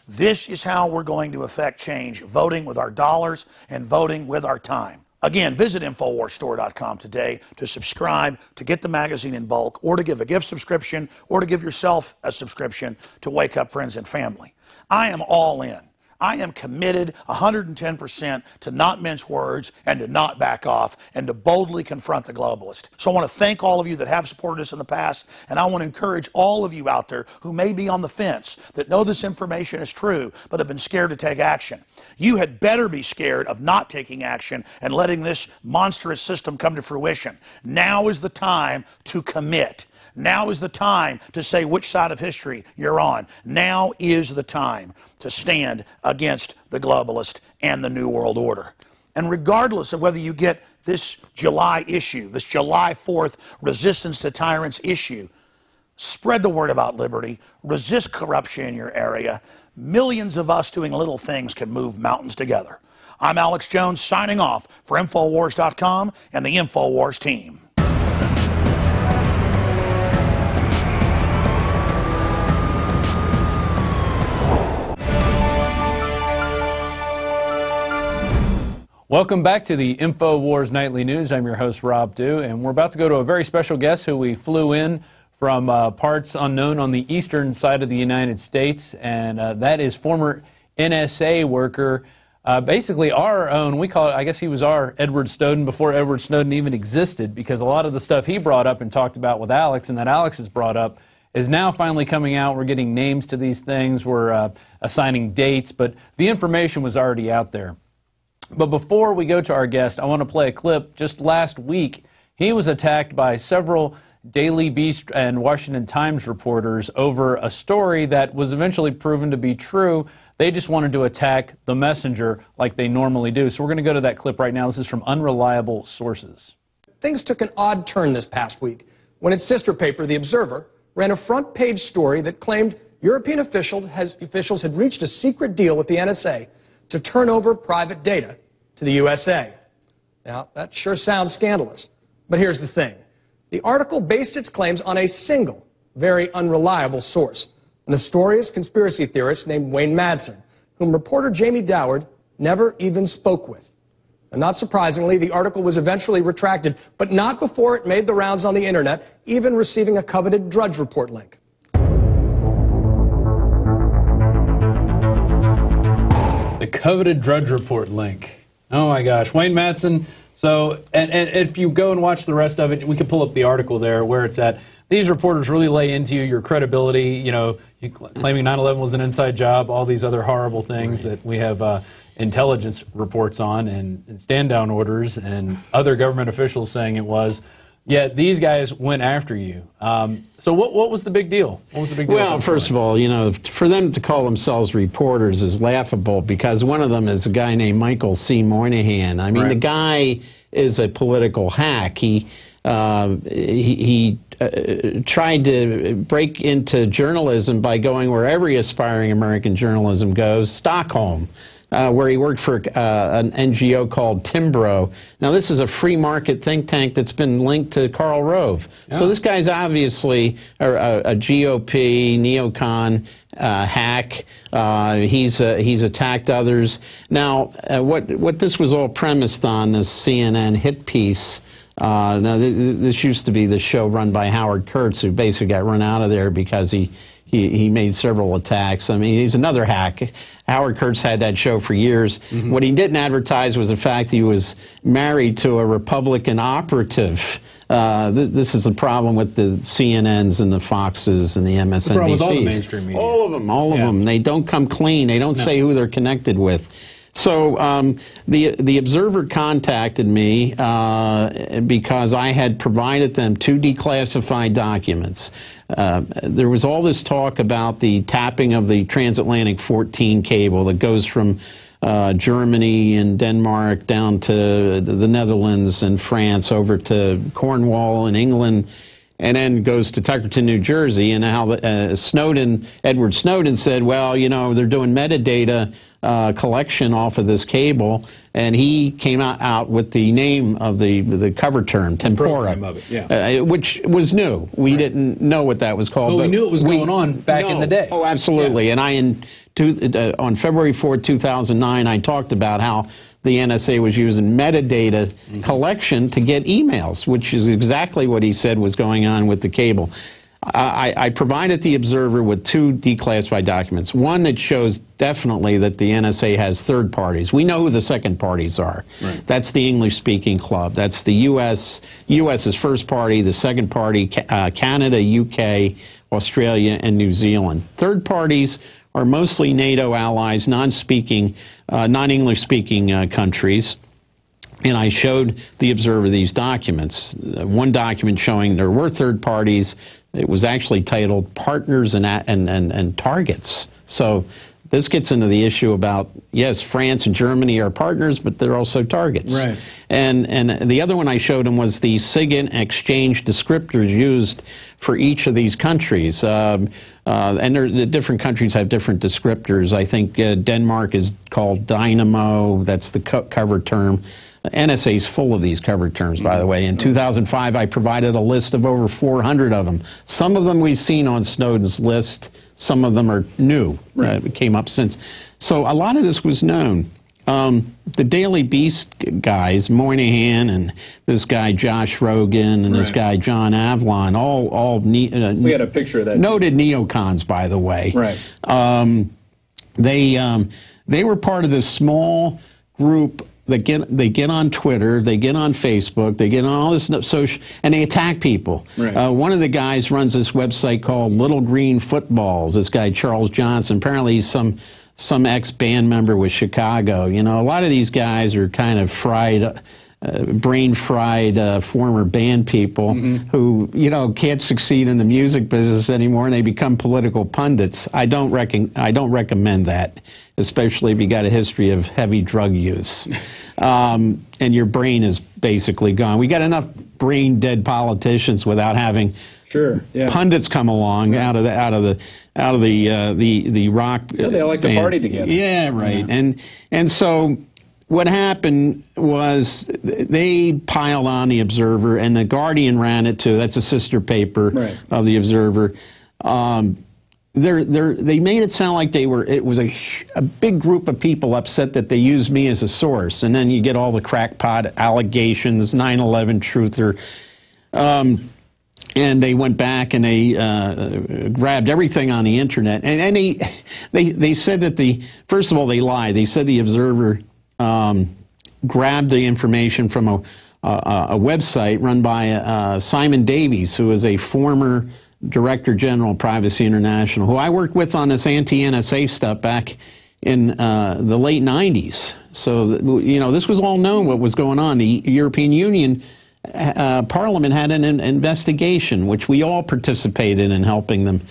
This is how we're going to affect change, voting with our dollars and voting with our time. Again, visit InfoWarsStore.com today to subscribe, to get the magazine in bulk, or to give a gift subscription, or to give yourself a subscription to wake up friends and family. I am all in. I am committed 110% to not mince words and to not back off and to boldly confront the globalist. So I want to thank all of you that have supported us in the past, and I want to encourage all of you out there who may be on the fence, that know this information is true, but have been scared to take action. You had better be scared of not taking action and letting this monstrous system come to fruition. Now is the time to commit. Now is the time to say which side of history you're on. Now is the time to stand against the globalist and the New World Order. And regardless of whether you get this July issue, this July 4th Resistance to Tyrants issue, spread the word about liberty, resist corruption in your area. Millions of us doing little things can move mountains together. I'm Alex Jones signing off for Infowars.com and the Infowars team. Welcome back to the Infowars Nightly News. I'm your host, Rob Dew, and we're about to go to a very special guest who we flew in from parts unknown on the eastern side of the United States, and that is former NSA worker, basically our own, we call it, I guess he was our Edward Snowden before Edward Snowden even existed, because a lot of the stuff he brought up and talked about with Alex and that Alex has brought up is now finally coming out. We're getting names to these things. We're assigning dates, but the information was already out there. But before we go to our guest, I want to play a clip. Just last week, he was attacked by several Daily Beast and Washington Times reporters over a story that was eventually proven to be true. They just wanted to attack the messenger like they normally do. So we're going to go to that clip right now. This is from unreliable sources. Things took an odd turn this past week when its sister paper, The Observer, ran a front-page story that claimed European officials had reached a secret deal with the NSA to turn over private data to the USA. Now, that sure sounds scandalous. But here's the thing. The article based its claims on a single, very unreliable source, a notorious conspiracy theorist named Wayne Madsen, whom reporter Jamie Doward never even spoke with. And not surprisingly, the article was eventually retracted, but not before it made the rounds on the internet, even receiving a coveted Drudge Report link. The coveted Drudge Report link. Oh my gosh, Wayne Madsen. So, and if you go and watch the rest of it, we can pull up the article there where it's at. These reporters really lay into your credibility, you know, claiming 9/11 was an inside job, all these other horrible things that we have intelligence reports on and stand-down orders and other government officials saying it was. Yet these guys went after you. So what was the big deal? What was the big deal? Well, first of all, you know, for them to call themselves reporters is laughable because one of them is a guy named Michael C. Moynihan. I mean, the guy is a political hack. He tried to break into journalism by going where every aspiring American journalism goes, Stockholm. Where he worked for an NGO called Timbro. Now, this is a free market think tank that's been linked to Karl Rove. Yeah. So this guy's obviously a GOP, neocon hack. He's attacked others. Now, what this was all premised on, this CNN hit piece, now this used to be the show run by Howard Kurtz, who basically got run out of there because he made several attacks. I mean, he's another hack. Howard Kurtz had that show for years. Mm-hmm. What he didn't advertise was the fact he was married to a Republican operative. This is the problem with the CNNs and the Foxes and the MSNBCs. The problem with all the mainstream media. All of them. They don't come clean. They don't say who they're connected with. So the Observer contacted me because I had provided them 2 declassified documents. There was all this talk about the tapping of the transatlantic 14 cable that goes from Germany and Denmark down to the Netherlands and France over to Cornwall and England, and then goes to Tuckerton, New Jersey, and how Edward Snowden said, well, you know, they're doing metadata collection off of this cable, and he came out with the name of the cover term, tempora, of it, which was new. We didn't know what that was called. Well, we knew it was going on back in the day. Oh, absolutely. Yeah. And on February 4, 2009, I talked about how the NSA was using metadata collection to get emails, which is exactly what he said was going on with the cable. I provided the Observer with 2 declassified documents. One that shows definitely that the NSA has third parties. We know who the second parties are. Right. That's the English-speaking club. That's the U.S.'s first party, the second party, Canada, UK, Australia, and New Zealand. Third parties are mostly NATO allies, non-English-speaking countries. And I showed the Observer these documents. One document showing there were third parties. It was actually titled Partners and Targets. So this gets into the issue about, yes, France and Germany are partners, but they're also targets. Right. And the other one I showed him was the SIGINT exchange descriptors used for each of these countries. And the different countries have different descriptors. I think Denmark is called Dynamo. That's the cover term. NSA is full of these cover terms, by the way. In 2005, I provided a list of over 400 of them. Some of them we've seen on Snowden's list. Some of them are new. It came up since. So a lot of this was known. The Daily Beast guys, Moynihan and this guy Josh Rogan and this guy John Avlon, all we had a picture of that. Noted neocons, by the way. Right. They were part of this small group they get on Twitter, they get on Facebook, they get on all this social, and they attack people. Right. One of the guys runs this website called Little Green Footballs. This guy Charles Johnson. Apparently, he's some ex-band member with Chicago. You know, a lot of these guys are kind of fried. Brain-fried former band people who, you know, can't succeed in the music business anymore, and they become political pundits. I don't recommend that, especially if you got a history of heavy drug use, and your brain is basically gone. We got enough brain-dead politicians without having pundits come along out of the rock. Yeah, they like to party together. Yeah, right. And so. What happened was they piled on the Observer, and the Guardian ran it too. That's a sister paper of the Observer. They made it sound like it was a big group of people upset that they used me as a source, and then you get all the crackpot allegations, 9/11 truther. And they went back and they grabbed everything on the internet, and they said that first of all they lied. They said the Observer grabbed the information from a website run by Simon Davies, who is a former Director General of Privacy International, who I worked with on this anti-NSA stuff back in the late 90s. So, you know, this was all known what was going on. The European Union Parliament had an investigation, which we all participated in helping them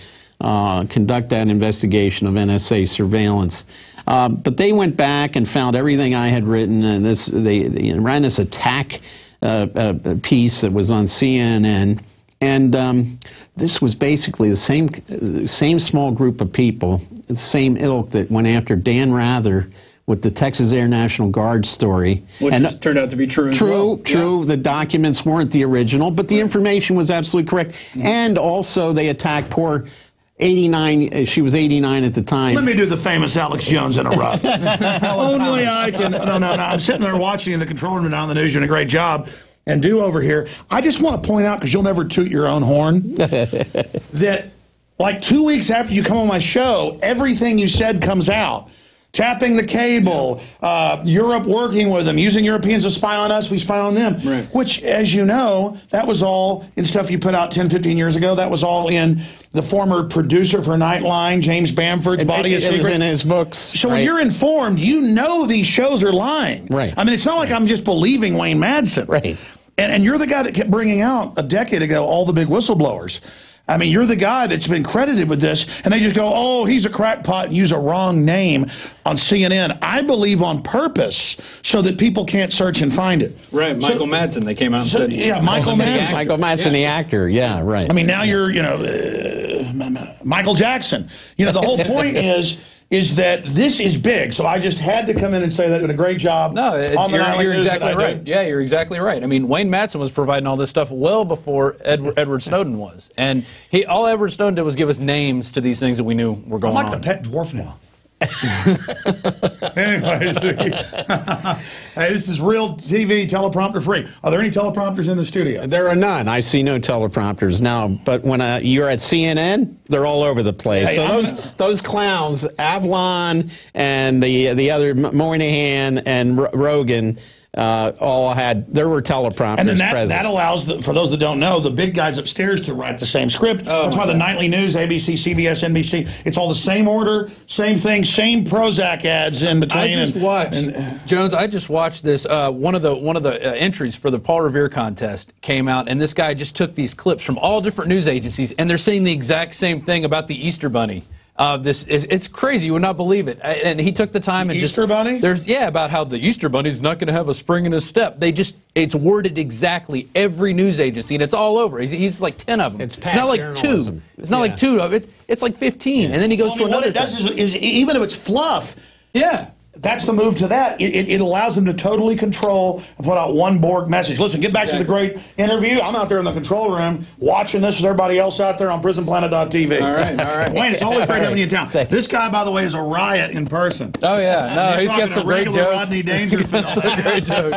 conduct that investigation of NSA surveillance. But they went back and found everything I had written, and they ran this attack piece that was on CNN, and this was basically the same small group of people, the same ilk that went after Dan Rather with the Texas Air National Guard story. Which turned out to be true as well. True. The documents weren't the original, but the information was absolutely correct. And also they attacked poor 89, she was 89 at the time. Let me do the famous Alex Jones interrupt. Only I can. No. I'm sitting there watching in the control room now on the news. You're doing a great job. And do over here. I just want to point out, because you'll never toot your own horn, that like 2 weeks after you come on my show, everything you said comes out. Tapping the cable, Europe working with them, using Europeans to spy on us, we spy on them. Right. Which, as you know, that was all in stuff you put out 10, 15 years ago. That was all in the former producer for Nightline, James Bamford's Body of Secrets. It was in his books. So when you're informed, you know these shows are lying. Right. I mean, it's not like I'm just believing Wayne Madsen. Right. And you're the guy that kept bringing out a decade ago all the big whistleblowers. I mean, you're the guy that's been credited with this, and they just go, oh, he's a crackpot, and use a wrong name on CNN. I believe on purpose so that people can't search and find it. Right, Michael Madsen, they came out and said. Yeah, Michael Madsen. Michael Madsen, the actor, yeah, right. I mean, now you're, you know, Michael Jackson. You know, the whole point is that this is big, so I just had to come in and say that. Did a great job. No, you're exactly right. Yeah, you're exactly right. I mean, Wayne Madsen was providing all this stuff well before Edward Snowden was, and all Edward Snowden did was give us names to these things that we knew were going on. I'm like the pet dwarf now. Anyways, hey, this is real TV, teleprompter free. Are there any teleprompters in the studio? There are none. I see no teleprompters now. But when you're at CNN, they're all over the place. Hey, so those clowns, Avalon and the other Moynihan and Rogan, all there were teleprompters and then present. that allows, for those that don't know, the big guys upstairs to write the same script. That's why the nightly news, ABC, CBS, NBC, it's all the same order, same thing, same Prozac ads in between. Jones, I just watched this. One of the entries for the Paul Revere contest came out, and this guy just took these clips from all different news agencies, and they're saying the exact same thing about the Easter Bunny. It's crazy. You would not believe it. And he took the time and Easter Bunny? About how the Easter Bunny's not going to have a spring in his step. It's worded exactly every news agency, and it's all over. He's like 10 of them. It's not like two. It's not like two of it. It's like 15. And then he goes to another. What it does is even if it's fluff. Yeah. That's the move to that. It allows them to totally control and put out one Borg message. Listen, get back to the great interview. I'm out there in the control room watching this with everybody else out there on PrisonPlanet.tv. All right. Wayne, it's always great having you in town. This guy, by the way, is a riot in person. Oh, yeah. No, he's got some great jokes. Rodney Dangerfield. That's a great joke.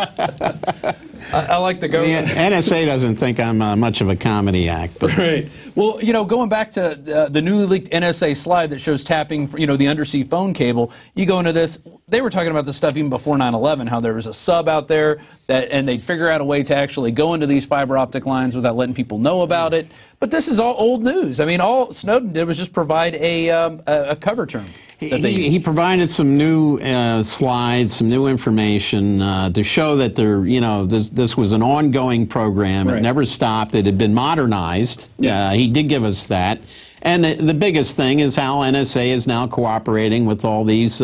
I like the government. The NSA doesn't think I'm much of a comedy act. But. Right. Well, you know, going back to the newly leaked NSA slide that shows tapping, you know, the undersea phone cable, you go into this, they were talking about this stuff even before 9/11, how there was a sub out there, and they'd figure out a way to actually go into these fiber optic lines without letting people know about it. But this is all old news. I mean, all Snowden did was just provide a cover term. He provided some new slides, some new information to show that this was an ongoing program. Right. It never stopped. It had been modernized. Yeah. He did give us that. And the biggest thing is how NSA is now cooperating with all these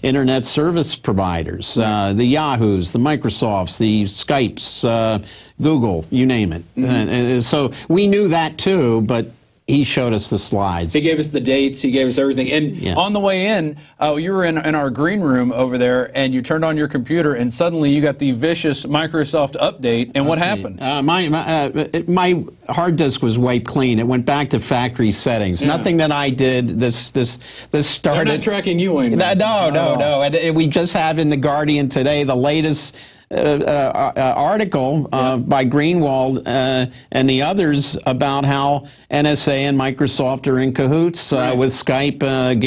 internet service providers, the Yahoos, the Microsofts, the Skypes, Google, you name it. Mm-hmm. So we knew that too, but he showed us the slides. He gave us the dates. He gave us everything. And on the way in, you were in our green room over there, and you turned on your computer, and suddenly you got the vicious Microsoft update. And what happened? My hard disk was wiped clean. It went back to factory settings. Yeah. Nothing that I did. This started. I'm not tracking you, Wayne. No. And we just have in the Guardian today the latest article by Greenwald and the others about how NSA and Microsoft are in cahoots with Skype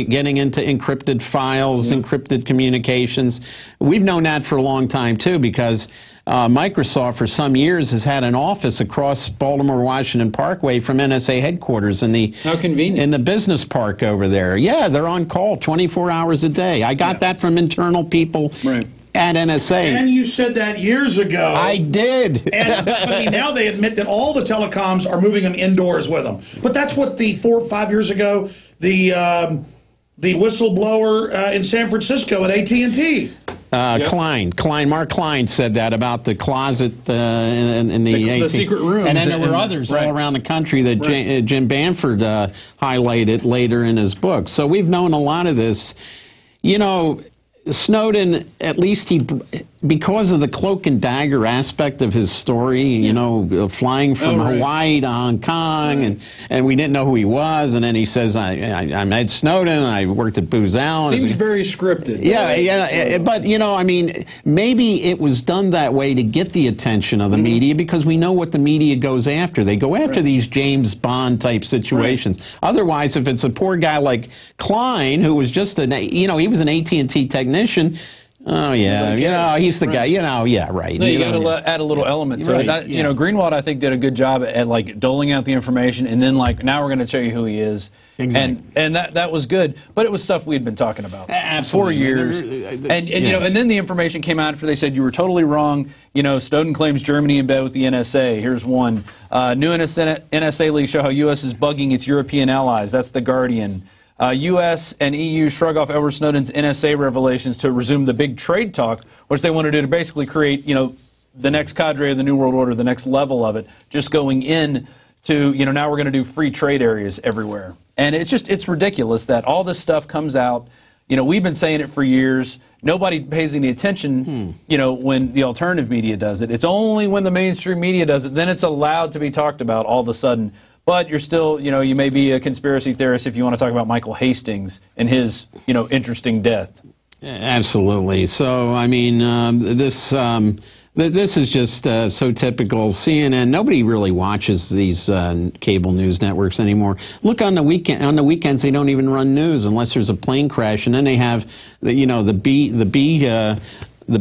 getting into encrypted files, encrypted communications. We've known that for a long time too, because Microsoft for some years has had an office across Baltimore-Washington Parkway from NSA headquarters in the How convenient. In the business park over there. Yeah, they're on call 24 hours a day. I got that from internal people. Right. At NSA. And you said that years ago. I did. And I mean, now they admit that all the telecoms are moving them indoors with them. But that's what 4 or 5 years ago, the whistleblower in San Francisco at AT&T. Mark Klein said that about the closet in the secret rooms. And then there were others all around the country that Jim Bamford highlighted later in his book. So we've known a lot of this. You know, Snowden, at least because of the cloak and dagger aspect of his story, you know, flying from Hawaii to Hong Kong, and we didn't know who he was, and then he says, I'm Ed Snowden, I worked at Booz Allen. Seems very scripted. Yeah, but, you know, I mean, maybe it was done that way to get the attention of the media, because we know what the media goes after. They go after these James Bond-type situations. Otherwise, if it's a poor guy like Klein, who was just he was an AT&T technician. Oh, yeah, you know, he's the guy, you know, yeah, right. No, you got to add a little element to it. You know, Greenwald, I think, did a good job at, like, doling out the information, and then, like, now we're going to tell you who he is. Exactly. And that was good, but it was stuff we had been talking about for years. And you know, and then the information came out after they said you were totally wrong. You know, Snowden claims Germany in bed with the NSA. Here's one. New NSA leaks show how U.S. is bugging its European allies. That's The Guardian. U.S. and EU shrug off Edward Snowden's NSA revelations to resume the big trade talk, which they want to do to basically create, you know, the next cadre of the New World Order, the next level of it, just going in to, you know, now we're going to do free trade areas everywhere. And it's ridiculous that all this stuff comes out. You know, we've been saying it for years. Nobody pays any attention, you know, when the alternative media does it. It's only when the mainstream media does it, then it's allowed to be talked about all of a sudden. But you're still, you know, you may be a conspiracy theorist if you want to talk about Michael Hastings and his, you know, interesting death. Absolutely. So, I mean, this is just so typical. CNN, nobody really watches these cable news networks anymore. Look, on the weekends, they don't even run news unless there's a plane crash. And then they have, the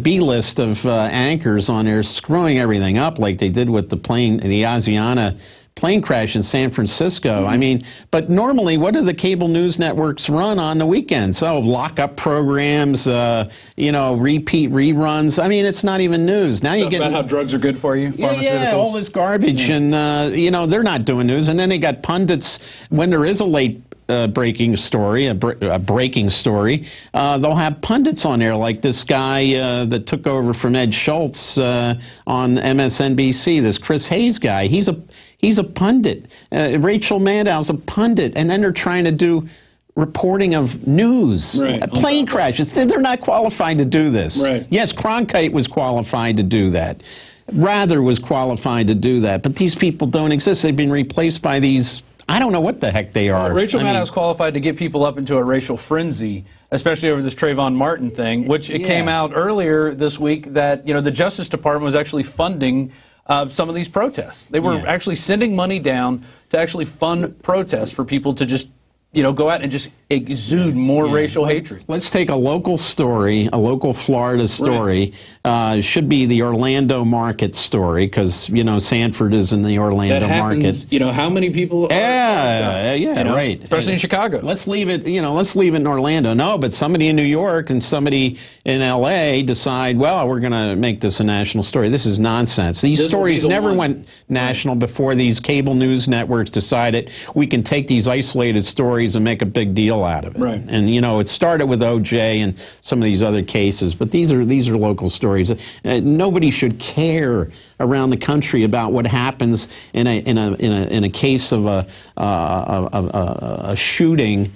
B list of anchors on there screwing everything up like they did with the Asiana plane crash in San Francisco. I mean, but normally, what do the cable news networks run on the weekends? Oh, lock-up programs, you know, repeat reruns. I mean, it's not even news. Now you get about how drugs are good for you. Yeah, all this garbage, and you know, they're not doing news. And then they got pundits when there is a late breaking story, a breaking story. They'll have pundits on there, like this guy that took over from Ed Schultz on MSNBC. This Chris Hayes guy. He's a pundit. Rachel Maddow's a pundit, and then they're trying to do reporting of news, plane crashes. They're not qualified to do this. Right. Yes, Cronkite was qualified to do that. Rather was qualified to do that, but these people don't exist. They've been replaced by these. I don't know what the heck they are. Rachel Maddow's qualified to get people up into a racial frenzy especially over this Trayvon Martin thing, which it came out earlier this week that, the Justice Department was actually funding some of these protests. They were actually sending money down to actually fund protests for people to just, go out and just exude more racial hatred. Let's take a local story, a local Florida story. Should be the Orlando market story because, Sanford is in the Orlando market. How many people are right. Especially in Chicago. Let's leave it, let's leave it in Orlando. No, but somebody in New York and somebody in L.A. decide, well, we're going to make this a national story. This is nonsense. These stories never went national before these cable news networks decided we can take these isolated stories and make a big deal out of it. Right. And it started with O.J. and some of these other cases, but these are local stories. Nobody should care around the country about what happens in a case of a shooting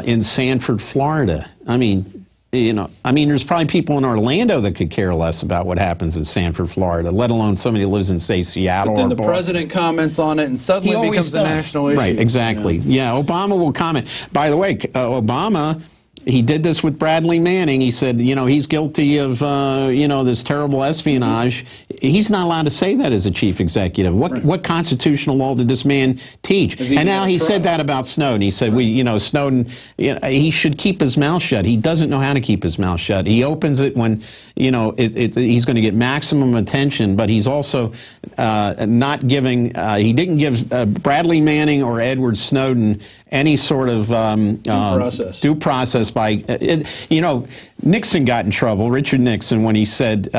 in Sanford, Florida. I mean, there's probably people in Orlando that could care less about what happens in Sanford, Florida, let alone somebody who lives in, say, Seattle. But then or the president comments on it, and suddenly it becomes a national issue. Right, exactly. Yeah, Obama will comment. By the way, Obama, he did this with Bradley Manning. He said, he's guilty of, this terrible espionage. He's not allowed to say that as a chief executive. What constitutional law did this man teach? And now he said that about Snowden. He said, Snowden, he should keep his mouth shut. He doesn't know how to keep his mouth shut. He opens it when, he's going to get maximum attention, but he's also not giving, he didn't give Bradley Manning or Edward Snowden any sort of due process by, Nixon got in trouble, Richard Nixon, when he said,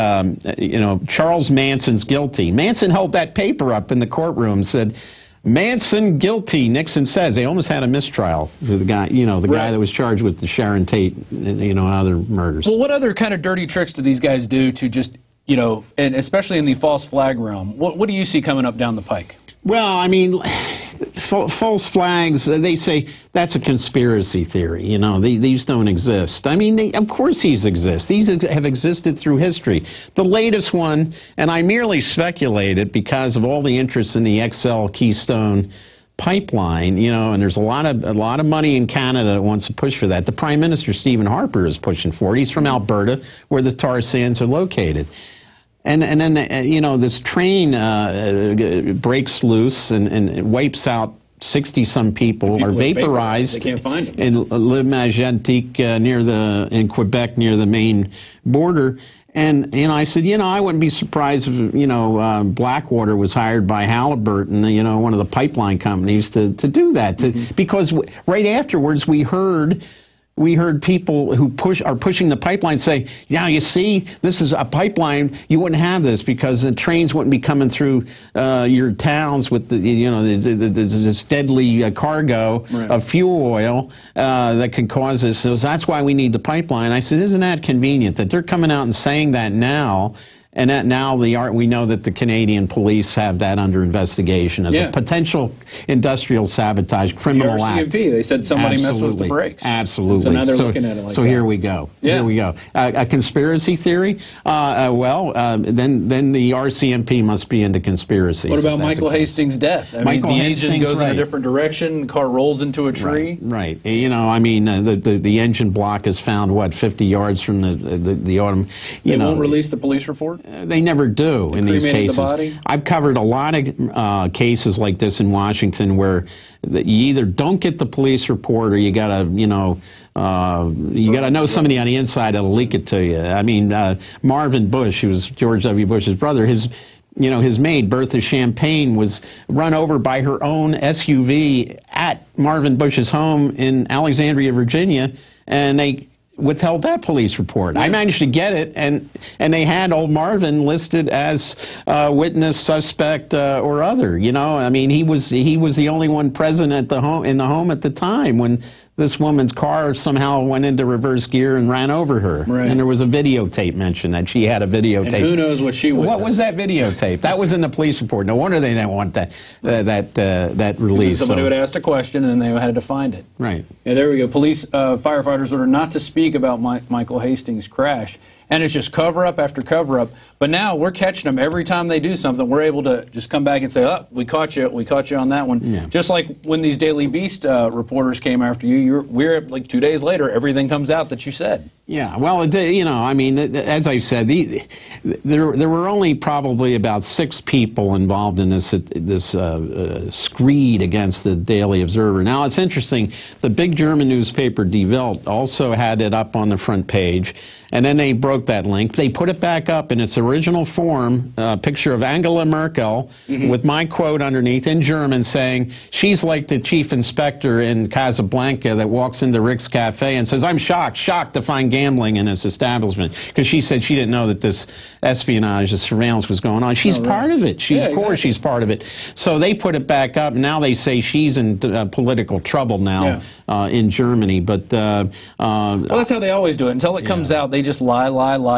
Charles Manson's guilty. Manson held that paper up in the courtroom and said, Manson guilty, Nixon says. They almost had a mistrial for the guy, guy that was charged with the Sharon Tate, and other murders. Well, what other kind of dirty tricks do these guys do to just, and especially in the false flag realm? What do you see coming up down the pike? Well, I mean, false flags, they say that's a conspiracy theory. These don't exist. I mean, of course these exist. These have existed through history. The latest one, and I merely speculated because of all the interest in the XL Keystone pipeline, and there's a lot of money in Canada that wants to push for that. The Prime Minister, Stephen Harper, is pushing for it. He's from Alberta, where the tar sands are located. And then, this train breaks loose and wipes out 60-some people, are vaporized. They can't find them. In Le Magentic in Quebec, near the Maine border. And I said, I wouldn't be surprised if, Blackwater was hired by Halliburton, one of the pipeline companies, to do that. Because right afterwards we heard people who are pushing the pipeline say, yeah, you see, this is a pipeline. You wouldn't have this because the trains wouldn't be coming through your towns with this deadly cargo of fuel oil that can cause this. So that's why we need the pipeline. I said, isn't that convenient that they're coming out and saying that now? And that now we know that the Canadian police have that under investigation as a potential industrial sabotage criminal act. They said somebody messed with the brakes. Absolutely. So now they're looking at it like that. Here we go. Yeah. Here we go. A conspiracy theory? Then the RCMP must be into conspiracies. What about Michael Hastings' death? I mean, the engine goes in a different direction, the car rolls into a tree. Right. The engine block is found, 50 yards from the autumn. They won't release the police report? They never do in these cases. I've covered a lot of cases like this in Washington where you either don't get the police report or you gotta, know somebody on the inside that'll leak it to you. I mean, Marvin Bush, who was George W. Bush's brother, his maid, Bertha Champagne, was run over by her own SUV at Marvin Bush's home in Alexandria, Virginia, and they withheld that police report. I managed to get it, and they had old Marvin listed as witness, suspect, or other. I mean, he was the only one present at in the home at the time when this woman's car somehow went into reverse gear and ran over her. Right. And there was a videotape mentioned that she had a videotape. And who knows what she witnessed. What was that videotape? That was in the police report. No wonder they didn't want that release. Somebody would ask a question and they had to find it. Right. Yeah, there we go. Police firefighters ordered not to speak about Michael Hastings' crash. And it's just cover-up after cover-up. But now we're catching them every time they do something. We're able to just come back and say, oh, we caught you on that one. Yeah. Just like when these Daily Beast reporters came after you, we're like 2 days later, everything comes out that you said. Yeah, well, you know, I mean, as I said, there were only probably about 6 people involved in this screed against the Daily Observer. Now, it's interesting. The big German newspaper Die Welt also had it up on the front page, and then they broke that link. They put it back up in its original form, a picture of Angela Merkel with my quote underneath in German saying, she's like the chief inspector in Casablanca that walks into Rick's Cafe and says, I'm shocked to find gambling in his establishment, because she said she didn't know that this espionage, this surveillance was going on. She's part of it. Of course she's part of it. So they put it back up. Now they say she's in political trouble now in Germany. But well, that's how they always do it. Until it comes out, they just lie,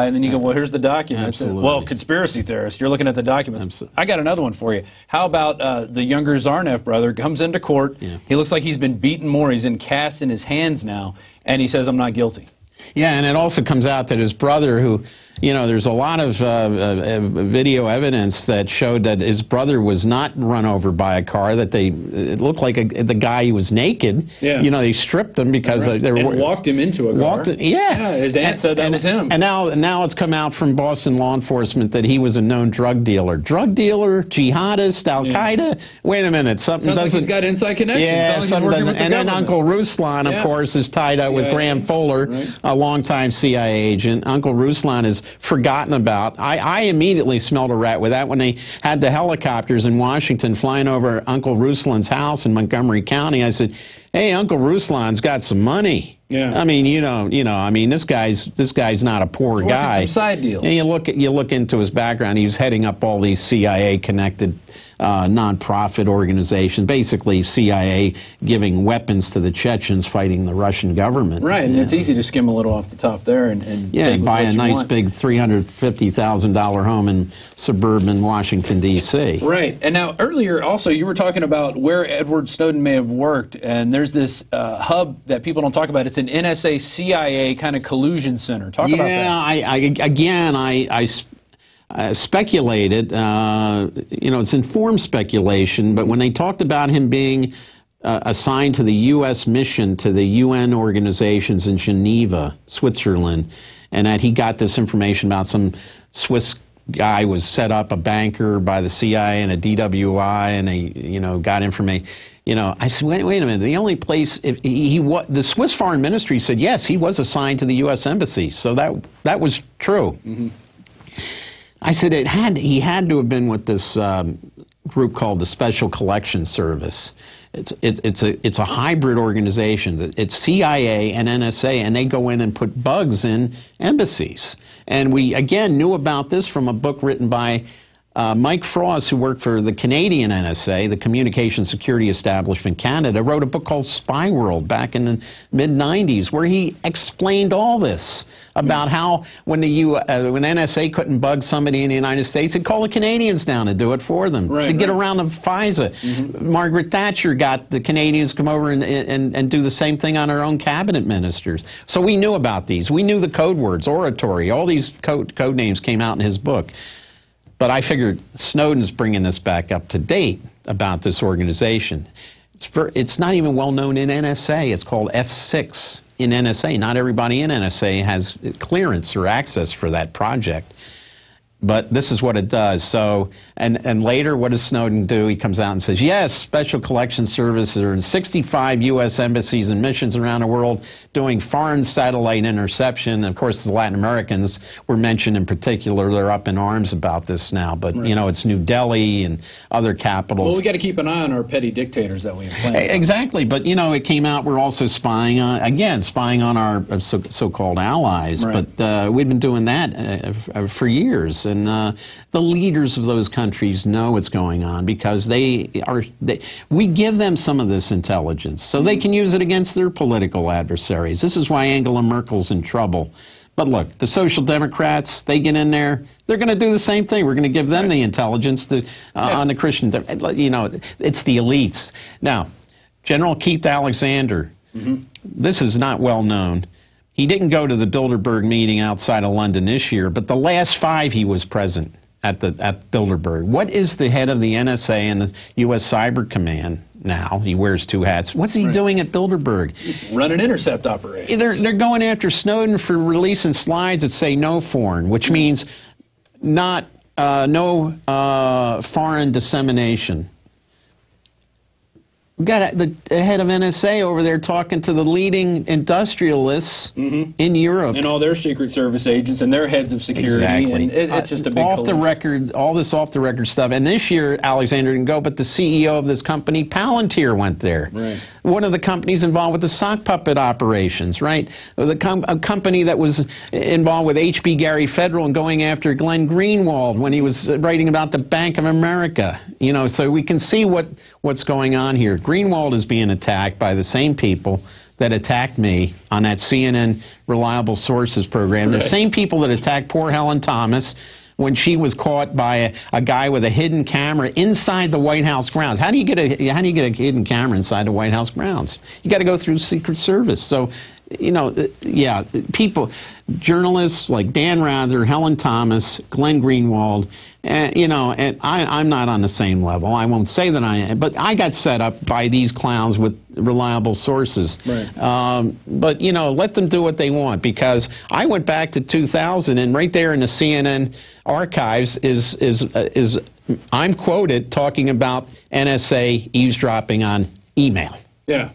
and then you go, well, here's the documents. Well, conspiracy theorist, you're looking at the documents. I got another one for you. How about the younger Zarnev brother comes into court. He looks like he's been beaten more. He's in casts in his hands now, and he says, I'm not guilty. Yeah, and it also comes out that his brother, who, you know, there's a lot of video evidence that showed that his brother was not run over by a car, that it looked like the guy was naked. Yeah. You know, they stripped him because they were... walked him into a car. His aunt said that was him. And now it's come out from Boston law enforcement that he was a known drug dealer. Drug dealer, jihadist, Al-Qaeda? Wait a minute, something Sounds doesn't... like he's got inside connections. Yeah, something doesn't... And then Uncle Ruslan, of course, is tied up with Graham Fuller, a longtime CIA agent. Uncle Ruslan is forgotten about. I immediately smelled a rat with that when they had the helicopters in Washington flying over Uncle Ruslan's house in Montgomery County. I said, hey, Uncle Ruslan's got some money. Yeah. I mean, you know, I mean, this guy's not a poor guy. Some side deals. And you look into his background. He was heading up all these CIA-connected nonprofit organizations, basically CIA giving weapons to the Chechens fighting the Russian government. Right, and it's easy to skim a little off the top there and buy a nice big $350,000 home in suburban Washington, D.C. Right, and now earlier also you were talking about where Edward Snowden may have worked, and there's this hub that people don't talk about. It's an NSA CIA kind of collusion center. Talk about that. I speculated, you know, it's informed speculation, but when they talked about him being assigned to the U.S. mission to the UN organizations in Geneva, Switzerland, and that he got this information about some Swiss guy was set up a banker by the CIA and a DWI, and they, you know, got information. You know, I said, wait a minute. The only place the Swiss Foreign Ministry said yes, he was assigned to the U.S. Embassy, so that was true. I said he had to have been with this group called the Special Collection Service. It's a hybrid organization. It's CIA and NSA, and they go in and put bugs in embassies. And we again knew about this from a book written by Mike Frost, who worked for the Canadian NSA, the Communication Security Establishment Canada, wrote a book called Spy World back in the mid-90s, where he explained all this about how when NSA couldn't bug somebody in the United States, they'd call the Canadians down to do it for them, to get around the FISA. Margaret Thatcher got the Canadians to come over and do the same thing on her own cabinet ministers. So we knew about these. We knew the code words, oratory, all these code names came out in his book. But I figured Snowden's bringing this back up to date about this organization. It's not even well known in NSA. It's called F6 in NSA. Not everybody in NSA has clearance or access for that project. But this is what it does. So, and later, what does Snowden do? He comes out and says, yes, Special Collection Services are in 65 U.S. embassies and missions around the world doing foreign satellite interception. Of course, the Latin Americans were mentioned in particular. They're up in arms about this now. But, you know, it's New Delhi and other capitals. Well, we got to keep an eye on our petty dictators that we have. Exactly. But, you know, it came out we're also spying on our so-called allies. But we've been doing that for years. And the leaders of those countries know what's going on because we give them some of this intelligence so they can use it against their political adversaries. This is why Angela Merkel's in trouble. But look, the Social Democrats, they get in there, they're going to do the same thing. We're going to give them the intelligence on the Christian, you know, it's the elites. Now, General Keith Alexander, this is not well known, He didn't go to the Bilderberg meeting outside of London this year, but the last 5 he was present at Bilderberg. What is the head of the NSA and the U.S. Cyber Command now? He wears 2 hats. What's he doing at Bilderberg? Running intercept operations. They're going after Snowden for releasing slides that say no foreign, which means no foreign dissemination. We got the head of NSA over there talking to the leading industrialists in Europe. And all their Secret Service agents and their heads of security. Exactly. And it's just a big off the record, all this off the record stuff. And this year, Alexander didn't go, but the CEO of this company, Palantir, went there. Right. One of the companies involved with the sock puppet operations, right? A company that was involved with H.B. Gary Federal and going after Glenn Greenwald when he was writing about the Bank of America. You know, so we can see what's going on here. Greenwald is being attacked by the same people that attacked me on that CNN Reliable Sources program. Right. The same people that attacked poor Helen Thomas when she was caught by a guy with a hidden camera inside the White House grounds. How do you get a hidden camera inside the White House grounds? You got to go through Secret Service. So, you know, yeah, people, journalists like Dan Rather, Helen Thomas, Glenn Greenwald, you know, and I'm not on the same level. I won't say that I am, but I got set up by these clowns with reliable sources. Right. But, you know, let them do what they want, because I went back to 2000, and right there in the CNN archives is I'm quoted talking about NSA eavesdropping on email. Yeah.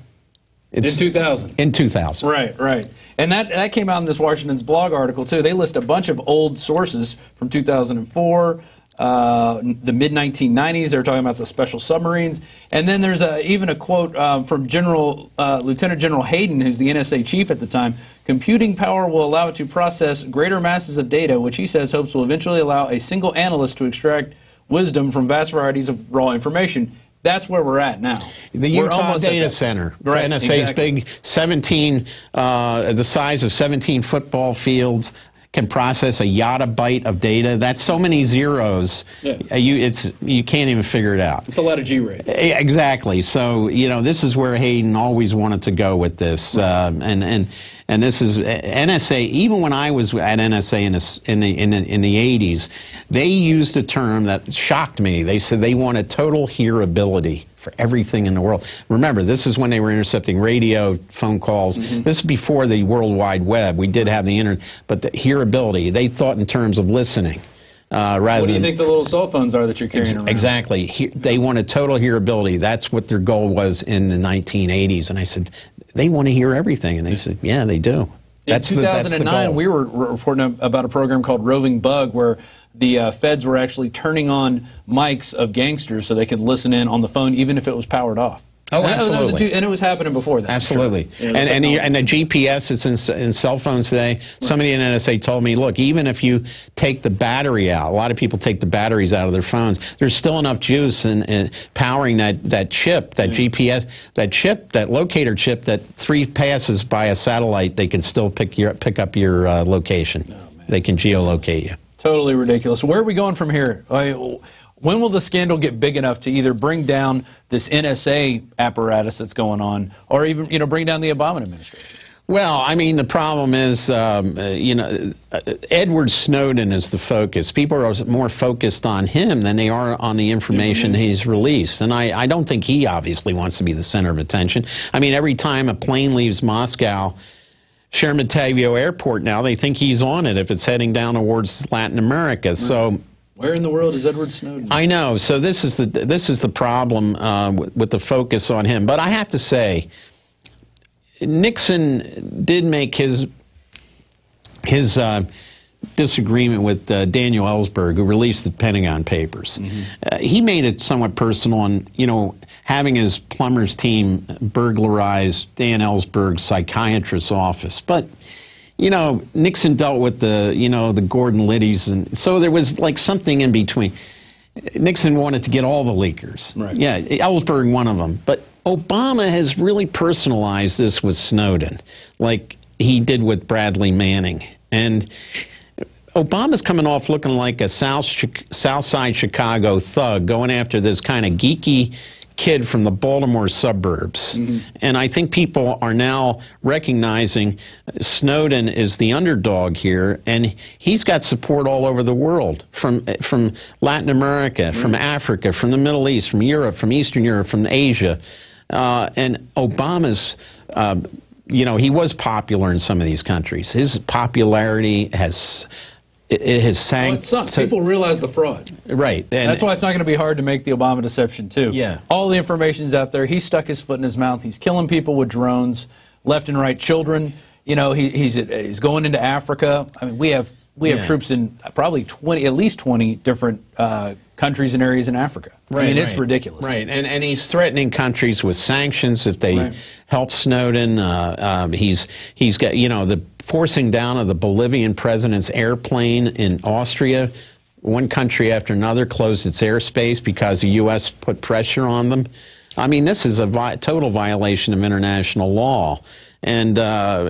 In 2000. In 2000. Right. And that came out in this Washington's blog article, too. They list a bunch of old sources from 2004, the mid-1990s. They were talking about the special submarines. And then there's even a quote from Lieutenant General Hayden, who's the NSA chief at the time. Computing power will allow it to process greater masses of data, which he says hopes will eventually allow a single analyst to extract wisdom from vast varieties of raw information. That's where we're at now. The Utah Data Center, right, NSA's big 17, the size of 17 football fields, can process a yottabyte of data. That's so many zeros. Yeah. You can't even figure it out. It's a lot of G rates. Exactly. So, you know, this is where Hayden always wanted to go with this, and this is NSA. Even when I was at NSA in the 80s, they used a term that shocked me. They said they wanted total hearability for everything in the world. Remember, this is when they were intercepting radio, phone calls. This is before the World Wide Web. We did have the internet, but the hearability, they thought in terms of listening. What do you think the little cell phones are that you're carrying around? Exactly. They wanted total hearability. That's what their goal was in the 1980s. And I said, they want to hear everything. And they said, yeah, they do. In 2009, we were reporting about a program called Roving Bug, where the feds were actually turning on mics of gangsters so they could listen in on the phone even if it was powered off. Oh, absolutely. And it was happening before that. Absolutely. Sure. And the GPS that's in cell phones today, somebody in NSA told me, look, even if you take the battery out, a lot of people take the batteries out of their phones, there's still enough juice in powering that chip, that GPS, that chip, that locator chip, that 3 passes by a satellite, they can still pick up your location. Oh, they can geolocate you. Totally ridiculous. Where are we going from here? When will the scandal get big enough to either bring down this NSA apparatus that's going on, or even, you know, bring down the Obama administration? Well, I mean, the problem is, you know, Edward Snowden is the focus. People are more focused on him than they are on the information he's released. And I don't think he obviously wants to be the center of attention. I mean, every time a plane leaves Moscow, Sheremetyevo Airport now, they think he's on it if it's heading down towards Latin America. So where in the world is Edward Snowden? I know. So this is the problem with the focus on him. But I have to say, Nixon did make his disagreement with Daniel Ellsberg, who released the Pentagon Papers. He made it somewhat personal, and, you know, having his plumber's team burglarize Dan Ellsberg's psychiatrist's office. But, you know, Nixon dealt with the Gordon Liddies, and so there was like something in between. Nixon wanted to get all the leakers. Right. Yeah, Ellsberg one of them. But Obama has really personalized this with Snowden, like he did with Bradley Manning. And Obama's coming off looking like a South Side Chicago thug, going after this kind of geeky kid from the Baltimore suburbs. And I think people are now recognizing Snowden is the underdog here, and he's got support all over the world, from Latin America, from Africa, from the Middle East, from Europe, from Eastern Europe, from Asia. And Obama's, you know, he was popular in some of these countries. His popularity has sank. Well, it sucks. People realize the fraud. Right. And that's why it's not going to be hard to make the Obama deception, too. Yeah. All the information's out there. He stuck his foot in his mouth. He's killing people with drones, left and right, children. You know, he's going into Africa. I mean, we have troops in probably at least 20 different countries and areas in Africa. Right, I mean, it's ridiculous. Right, and he's threatening countries with sanctions if they help Snowden. He's got, you know, the forcing down of the Bolivian president's airplane in Austria. One country after another closed its airspace because the U.S. put pressure on them. I mean, this is a total violation of international law. And,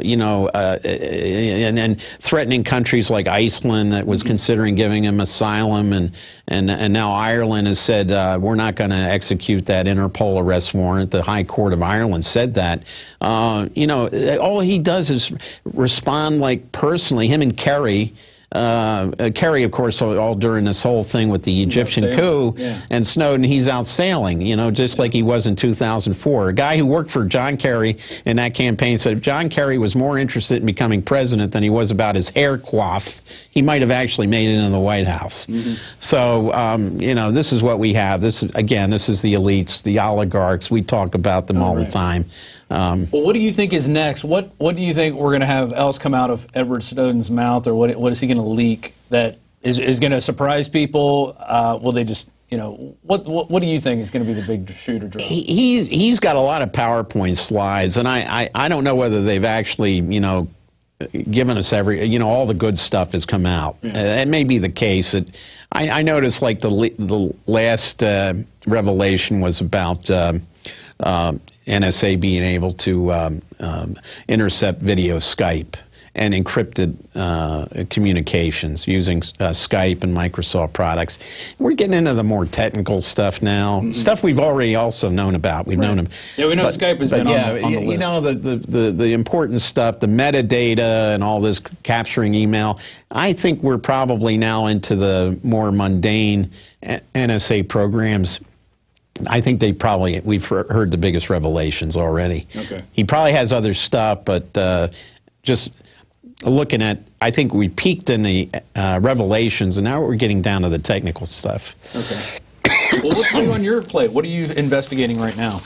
you know, and threatening countries like Iceland that was considering giving him asylum, and now Ireland has said we're not going to execute that Interpol arrest warrant. The High Court of Ireland said that. You know, all he does is respond like personally, him and Kerry. Kerry, of course, all during this whole thing with the Egyptian coup, and Snowden, he's out sailing, you know, just like he was in 2004. A guy who worked for John Kerry in that campaign said if John Kerry was more interested in becoming president than he was about his hair coif, he might have actually made it in the White House. So, you know, this is what we have. This is the elites, the oligarchs. We talk about them all the time. Well, what do you think is next? What do you think we're going to have else come out of Edward Snowden's mouth, or what is he going to leak that is going to surprise people? Will they just, you know, what do you think is going to be the big shoe to drop? He's got a lot of PowerPoint slides, and I don't know whether they've actually, you know, given us you know, all the good stuff has come out. It may be the case. I noticed, like, the last revelation was about NSA being able to intercept video Skype and encrypted communications using Skype and Microsoft products. We're getting into the more technical stuff now, stuff we've already also known about. We've known them. Yeah, we know Skype has been on the list. You know, the important stuff, the metadata and all this capturing email. I think we're probably now into the more mundane NSA programs. I think we've heard the biggest revelations already. Okay. He probably has other stuff, but just looking at, I think we peaked in the revelations, and now we're getting down to the technical stuff. Okay. Well, what's new on your plate? What are you investigating right now?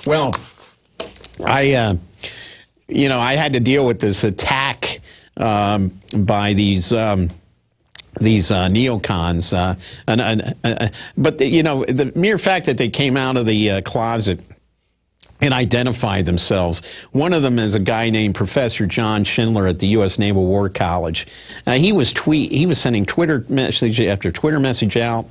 Well, you know, I had to deal with this attack by these neocons, but you know, the mere fact that they came out of the closet and identified themselves. One of them is a guy named Professor John Schindler at the U.S. Naval War College. He was sending Twitter message after Twitter message out,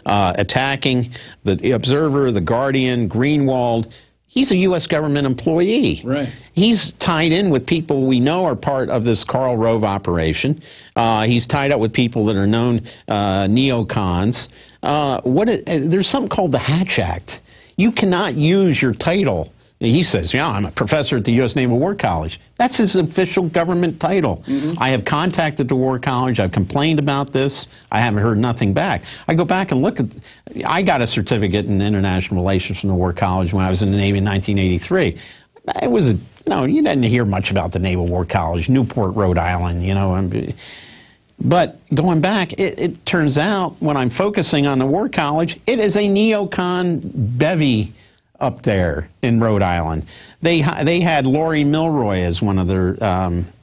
attacking the Observer, the Guardian, Greenwald. He's a U.S. government employee. Right. He's tied in with people we know are part of this Karl Rove operation. He's tied up with people that are known neocons. There's something called the Hatch Act. You cannot use your title. He says, yeah, I'm a professor at the U.S. Naval War College. That's his official government title. I have contacted the War College. I've complained about this. I haven't heard nothing back. I go back and look at, I got a certificate in international relations from the War College when I was in the Navy in 1983. It was, you know, you didn't hear much about the Naval War College, Newport, Rhode Island, you know. But going back, it turns out when I'm focusing on the War College, it is a neocon bevy up there in Rhode Island. They had Laurie Milroy as one of their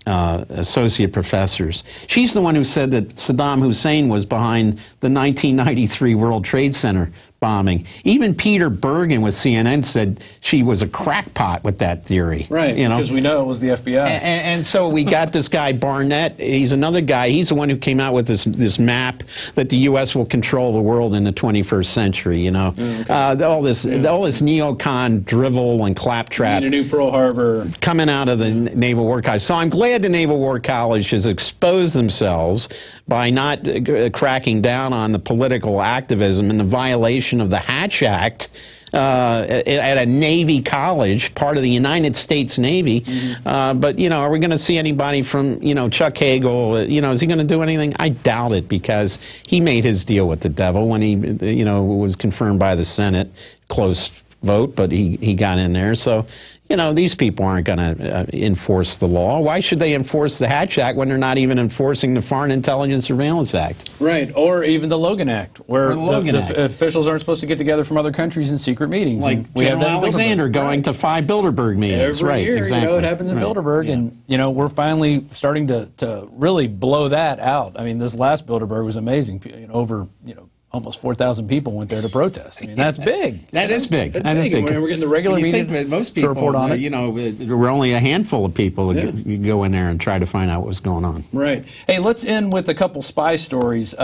associate professors. She's the one who said that Saddam Hussein was behind the 1993 World Trade Center bombing. Even Peter Bergen with CNN said she was a crackpot with that theory. Right, you know? because we know it was the FBI. And so we got this guy Barnett. He's another guy. He's the one who came out with this map that the U.S. will control the world in the 21st century. You know, all this neocon drivel and claptrap. A new Pearl Harbor coming out of the Naval War College. So I'm glad the Naval War College has exposed themselves by not cracking down on the political activism and the violation of the Hatch Act at a Navy college, part of the United States Navy. But, you know, are we going to see anybody from, you know, Chuck Hagel? You know, is he going to do anything? I doubt it, because he made his deal with the devil when he, you know, was confirmed by the Senate. Close vote, but he got in there. So, you know, these people aren't going to enforce the law. Why should they enforce the Hatch Act when they're not even enforcing the Foreign Intelligence Surveillance Act? Right, or even the Logan Act, where the officials aren't supposed to get together from other countries in secret meetings. Like we General have Alexander going to 5 Bilderberg meetings. Every year, exactly. You know, it happens in Bilderberg, and, you know, we're finally starting to really blow that out. I mean, this last Bilderberg was amazing. You know, over, you know, almost 4,000 people went there to protest. I mean, that's big. That is big. That's big. And we're getting the regular media most people, to report on it. You know, there were only a handful of people that you go in there and try to find out what's going on. Right. Hey, let's end with a couple spy stories.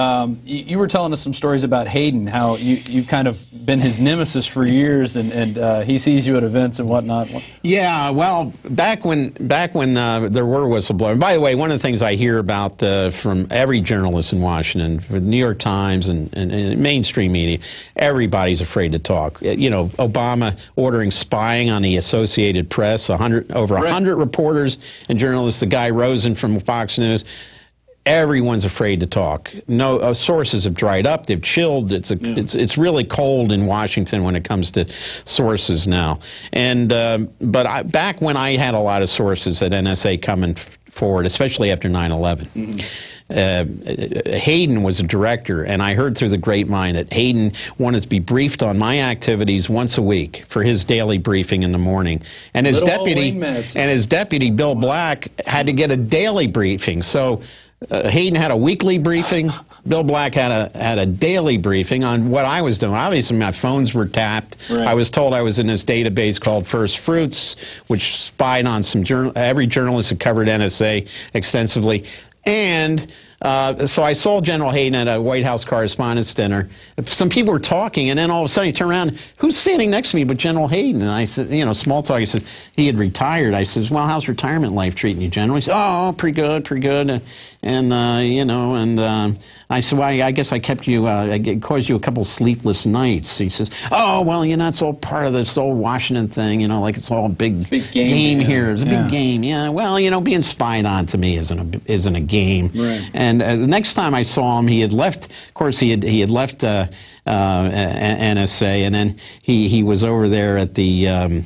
You were telling us some stories about Hayden, how you've kind of been his nemesis for years, and he sees you at events and whatnot. Yeah, well, back when there were whistleblowers. And by the way, one of the things I hear about from every journalist in Washington, from the New York Times and mainstream media, everybody's afraid to talk. You know, Obama ordering spying on the Associated Press, over 100 reporters and journalists, the guy Rosen from Fox News. Everyone's afraid to talk. No sources have dried up. They've chilled. It's really cold in Washington when it comes to sources now. And but back when I had a lot of sources at NSA coming forward, especially after 9/11. Hayden was a director, and I heard through the grapevine that Hayden wanted to be briefed on my activities once a week for his daily briefing in the morning. And his deputy Bill Black had to get a daily briefing. So Hayden had a weekly briefing. Bill Black had a daily briefing on what I was doing. Obviously, my phones were tapped. Right. I was told I was in this database called First Fruits, which spied on every journalist who covered NSA extensively. And so I saw General Hayden at a White House Correspondents' Dinner. Some people were talking, and then all of a sudden he turned around, who's standing next to me but General Hayden? And I said, you know, small talk. He says, he had retired. I says, well, how's retirement life treating you, General? He said, oh, pretty good, pretty good. And, you know, and I said, well, I guess I kept you, I caused you a couple sleepless nights. He says, oh, well, you know, it's all part of this old Washington thing, you know, like it's all a big game here. It's a big game. Yeah, well, you know, being spied on to me isn't a game. Right. And the next time I saw him, he had left, of course, he had left NSA, and then he was over there at the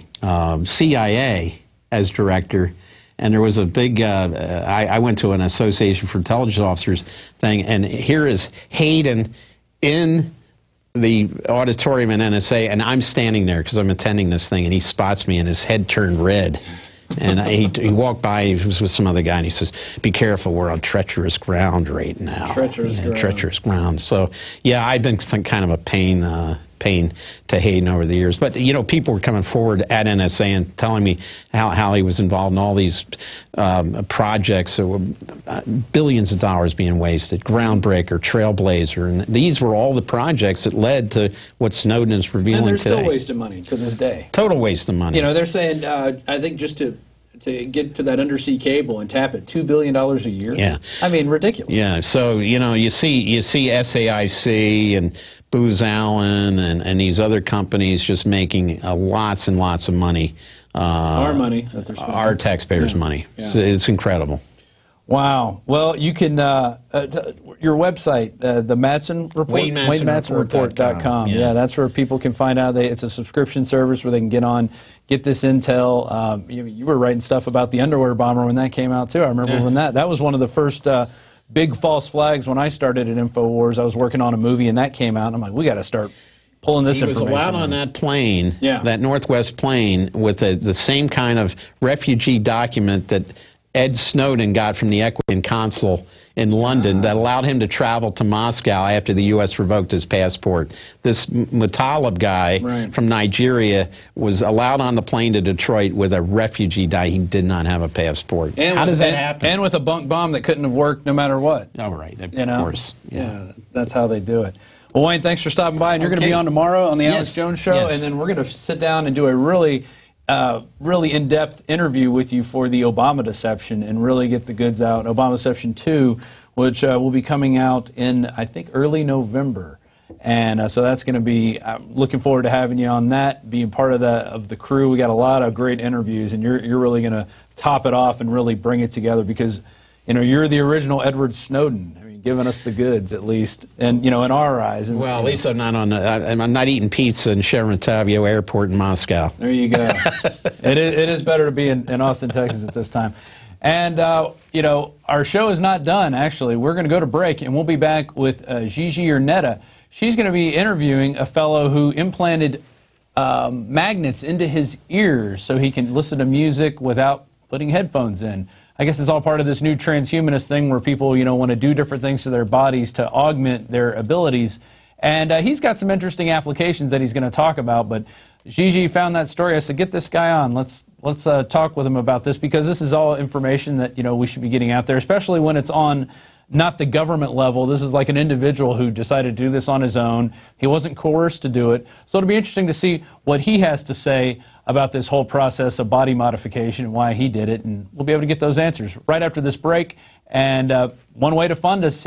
CIA as director. And there was a big, I went to an Association for Intelligence Officers thing, and here is Hayden in the auditorium in NSA, and I'm standing there because I'm attending this thing, and he spots me, and his head turned red. And he walked by, he was with some other guy, and he says, be careful, we're on treacherous ground right now. Treacherous ground. So, yeah, I've been kind of a pain to Hayden over the years. But, you know, people were coming forward at NSA and telling me how he was involved in all these projects. There were billions of dollars being wasted, Groundbreaker, Trailblazer, and these were all the projects that led to what Snowden is revealing today. And they're still wasting money to this day. Total waste of money. You know, they're saying, I think just to get to that undersea cable and tap it, $2 billion a year. Yeah. I mean, ridiculous. Yeah, so, you know, you see SAIC and Booz Allen and these other companies just making lots and lots of money. Our money. Our taxpayers' money. Yeah. It's incredible. Wow. Well, you can, your website, the Madsen Report, WayneMadsenReport.com. Yeah, that's where people can find out. It's a subscription service where they can get this intel. You were writing stuff about the underwear bomber when that came out, too. I remember when that was one of the first big false flags when I started at Infowars. I was working on a movie, and that came out, and I'm like, we got to start pulling this information. He was allowed on that plane, that Northwest plane, with the same kind of refugee document that Ed Snowden got from the Ecuadorian consul in London that allowed him to travel to Moscow after the U.S. revoked his passport. This Mutalib guy from Nigeria was allowed on the plane to Detroit with a refugee guy. He did not have a passport. How does that happen? And with a bunk bomb that couldn't have worked no matter what. Oh, right. Of course. Yeah, that's how they do it. Well, Wayne, thanks for stopping by. And you're going to be on tomorrow on the Alex Jones Show. And then we're going to sit down and do a really in-depth interview with you for the Obama deception and really get the goods out. Obama Deception 2, which will be coming out in, I think, early November. And so that's going to be, I'm looking forward to having you on that, being part of the crew. We got a lot of great interviews, and you're really going to top it off and really bring it together because, you know, you're the original Edward Snowden. I mean, giving us the goods at least, and you know, in our eyes. And, well, at least I'm not on. I'm not eating pizza in Sheremetyevo Airport in Moscow. There you go. It is better to be in Austin, Texas at this time. And, you know, our show is not done, actually. We're going to go to break, and we'll be back with Gigi Urneta. She's going to be interviewing a fellow who implanted magnets into his ears so he can listen to music without putting headphones in. I guess it's all part of this new transhumanist thing where people, you know, want to do different things to their bodies to augment their abilities. And he's got some interesting applications that he's going to talk about. But Gigi found that story. I said, get this guy on. Let's talk with him about this because this is all information that, you know, we should be getting out there, especially when it's on not the government level. This is like an individual who decided to do this on his own. He wasn't coerced to do it. So it'll be interesting to see what he has to say about this whole process of body modification and why he did it. And we'll be able to get those answers right after this break. And one way to fund us,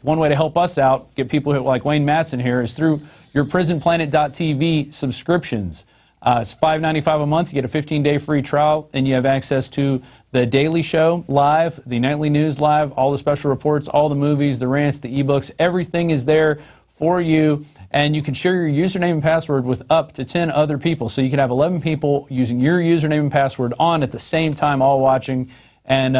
one way to help us out, get people like Wayne Madsen here, is through your PrisonPlanet.tv subscriptions. It's $5.95 a month. You get a 15-day free trial, and you have access to the Daily Show live, the Nightly News live, all the special reports, all the movies, the rants, the ebooks. Everything is there for you, and you can share your username and password with up to 10 other people. So you can have 11 people using your username and password on at the same time, all watching. And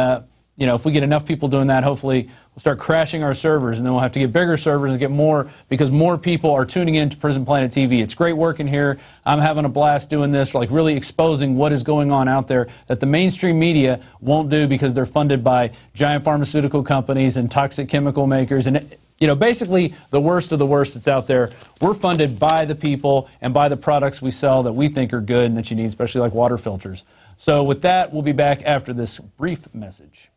you know, if we get enough people doing that, hopefully we'll start crashing our servers, and then we'll have to get bigger servers and get more because more people are tuning in to Prison Planet TV. It's great working here. I'm having a blast doing this, like really exposing what is going on out there that the mainstream media won't do because they're funded by giant pharmaceutical companies and toxic chemical makers and, you know, basically the worst of the worst that's out there. We're funded by the people and by the products we sell that we think are good and that you need, especially like water filters. So with that, we'll be back after this brief message.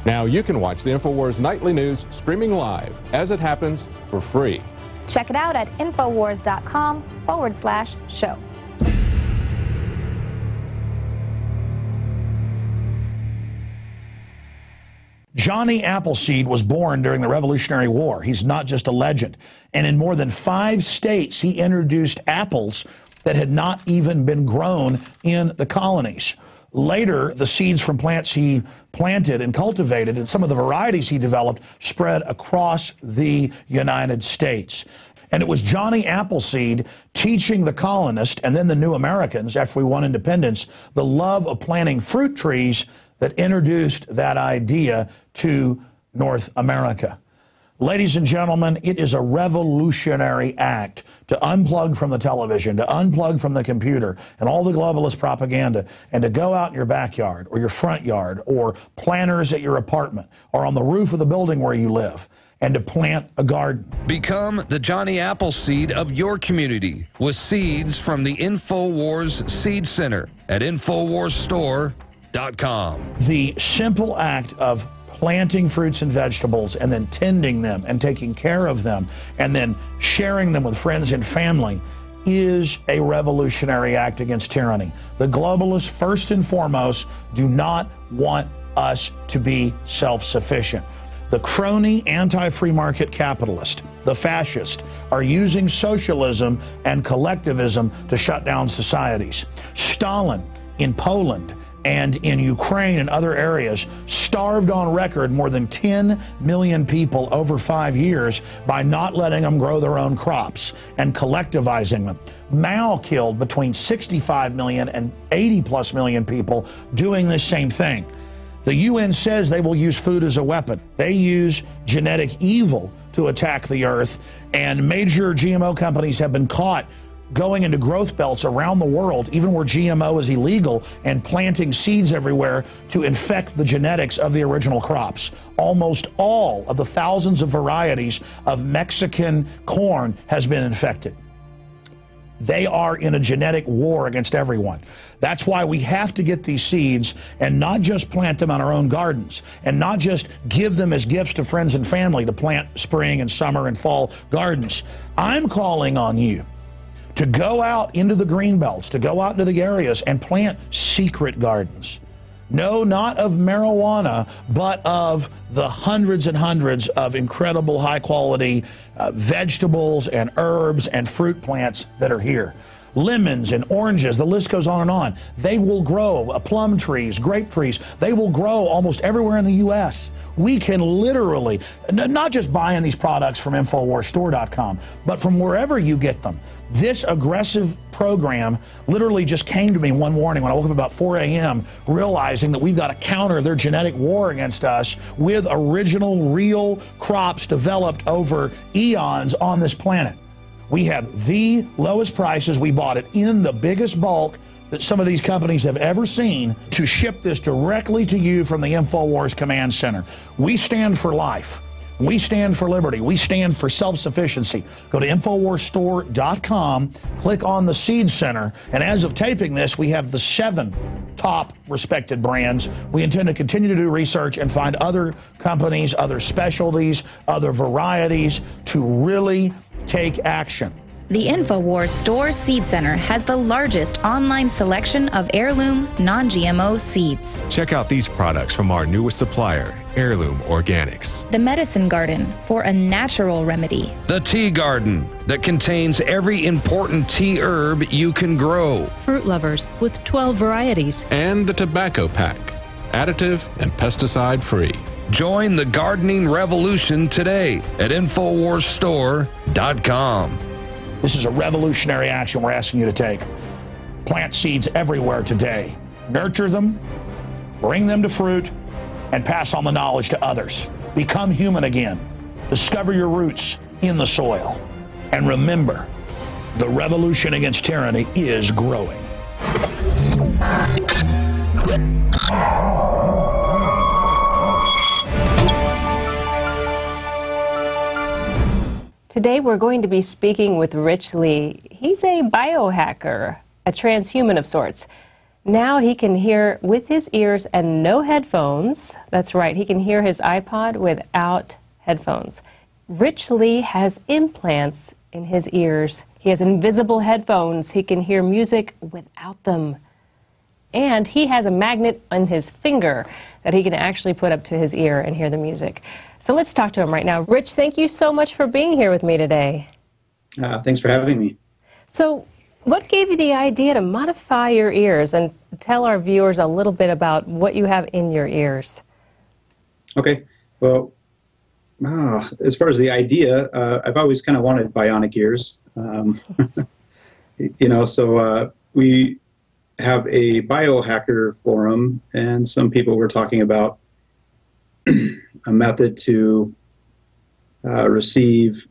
Now you can watch the Infowars Nightly News streaming live as it happens for free. Check it out at Infowars.com/show. Johnny Appleseed was born during the Revolutionary War. He's not just a legend. And in more than 5 states, he introduced apples that had not even been grown in the colonies. Later, the seeds from plants he planted and cultivated and some of the varieties he developed spread across the United States. And it was Johnny Appleseed teaching the colonists and then the new Americans, after we won independence, the love of planting fruit trees that introduced that idea to North America. Ladies and gentlemen, it is a revolutionary act to unplug from the television, to unplug from the computer and all the globalist propaganda, and to go out in your backyard or your front yard or planters at your apartment or on the roof of the building where you live and to plant a garden. Become the Johnny Appleseed of your community with seeds from the Infowars Seed Center at InfoWarsStore.com. The simple act of planting fruits and vegetables and then tending them and taking care of them and then sharing them with friends and family is a revolutionary act against tyranny. The globalists, first and foremost, do not want us to be self-sufficient. The crony anti-free market capitalist, the fascist, are using socialism and collectivism to shut down societies. Stalin in Poland and in Ukraine and other areas starved on record more than 10 million people over 5 years by not letting them grow their own crops and collectivizing them. Mao killed between 65 million and 80+ million people doing this same thing. The UN says they will use food as a weapon. They use genetic evil to attack the earth, and major GMO companies have been caught going into growth belts around the world, even where GMO is illegal, and planting seeds everywhere to infect the genetics of the original crops. Almost all of the thousands of varieties of Mexican corn has been infected. They are in a genetic war against everyone. That's why we have to get these seeds and not just plant them on our own gardens and not just give them as gifts to friends and family to plant spring and summer and fall gardens. I'm calling on you to go out into the green belts, to go out into the areas and plant secret gardens. No, not of marijuana, but of the hundreds and hundreds of incredible high-quality vegetables and herbs and fruit plants that are here. Lemons and oranges, the list goes on and on. They will grow, plum trees, grape trees, they will grow almost everywhere in the U.S. We can literally, not just buying these products from InfoWarsStore.com, but from wherever you get them. This aggressive program literally just came to me one morning when I woke up about 4 a.m. realizing that we've got to counter their genetic war against us with original, real crops developed over eons on this planet. We have the lowest prices. We bought it in the biggest bulk that some of these companies have ever seen to ship this directly to you from the InfoWars Command Center. We stand for life. We stand for liberty. We stand for self-sufficiency. Go to InfoWarsStore.com, click on the Seed Center, and as of taping this, we have the 7 top respected brands. We intend to continue to do research and find other companies, other specialties, other varieties to really take action. The Infowars Store Seed Center has the largest online selection of heirloom, non-GMO seeds. Check out these products from our newest supplier, Heirloom Organics. The Medicine Garden for a natural remedy. The Tea Garden that contains every important tea herb you can grow. Fruit Lovers with 12 varieties. And the Tobacco Pack, additive and pesticide free. Join the gardening revolution today at InfoWarsStore.com. This is a revolutionary action we're asking you to take. Plant seeds everywhere today. Nurture them, bring them to fruit, and pass on the knowledge to others. Become human again. Discover your roots in the soil. And remember, the revolution against tyranny is growing. Today we're going to be speaking with Rich Lee. He's a biohacker, a transhuman of sorts. Now he can hear with his ears and no headphones. That's right, he can hear his iPod without headphones. Rich Lee has implants in his ears. He has invisible headphones. He can hear music without them. And he has a magnet on his finger that he can actually put up to his ear and hear the music. So let's talk to him right now. Rich, thank you so much for being here with me today. Thanks for having me. So what gave you the idea to modify your ears, and tell our viewers a little bit about what you have in your ears? Okay. Well, as far as the idea, I've always kind of wanted bionic ears. So we have a biohacker forum, and some people were talking about a method to receive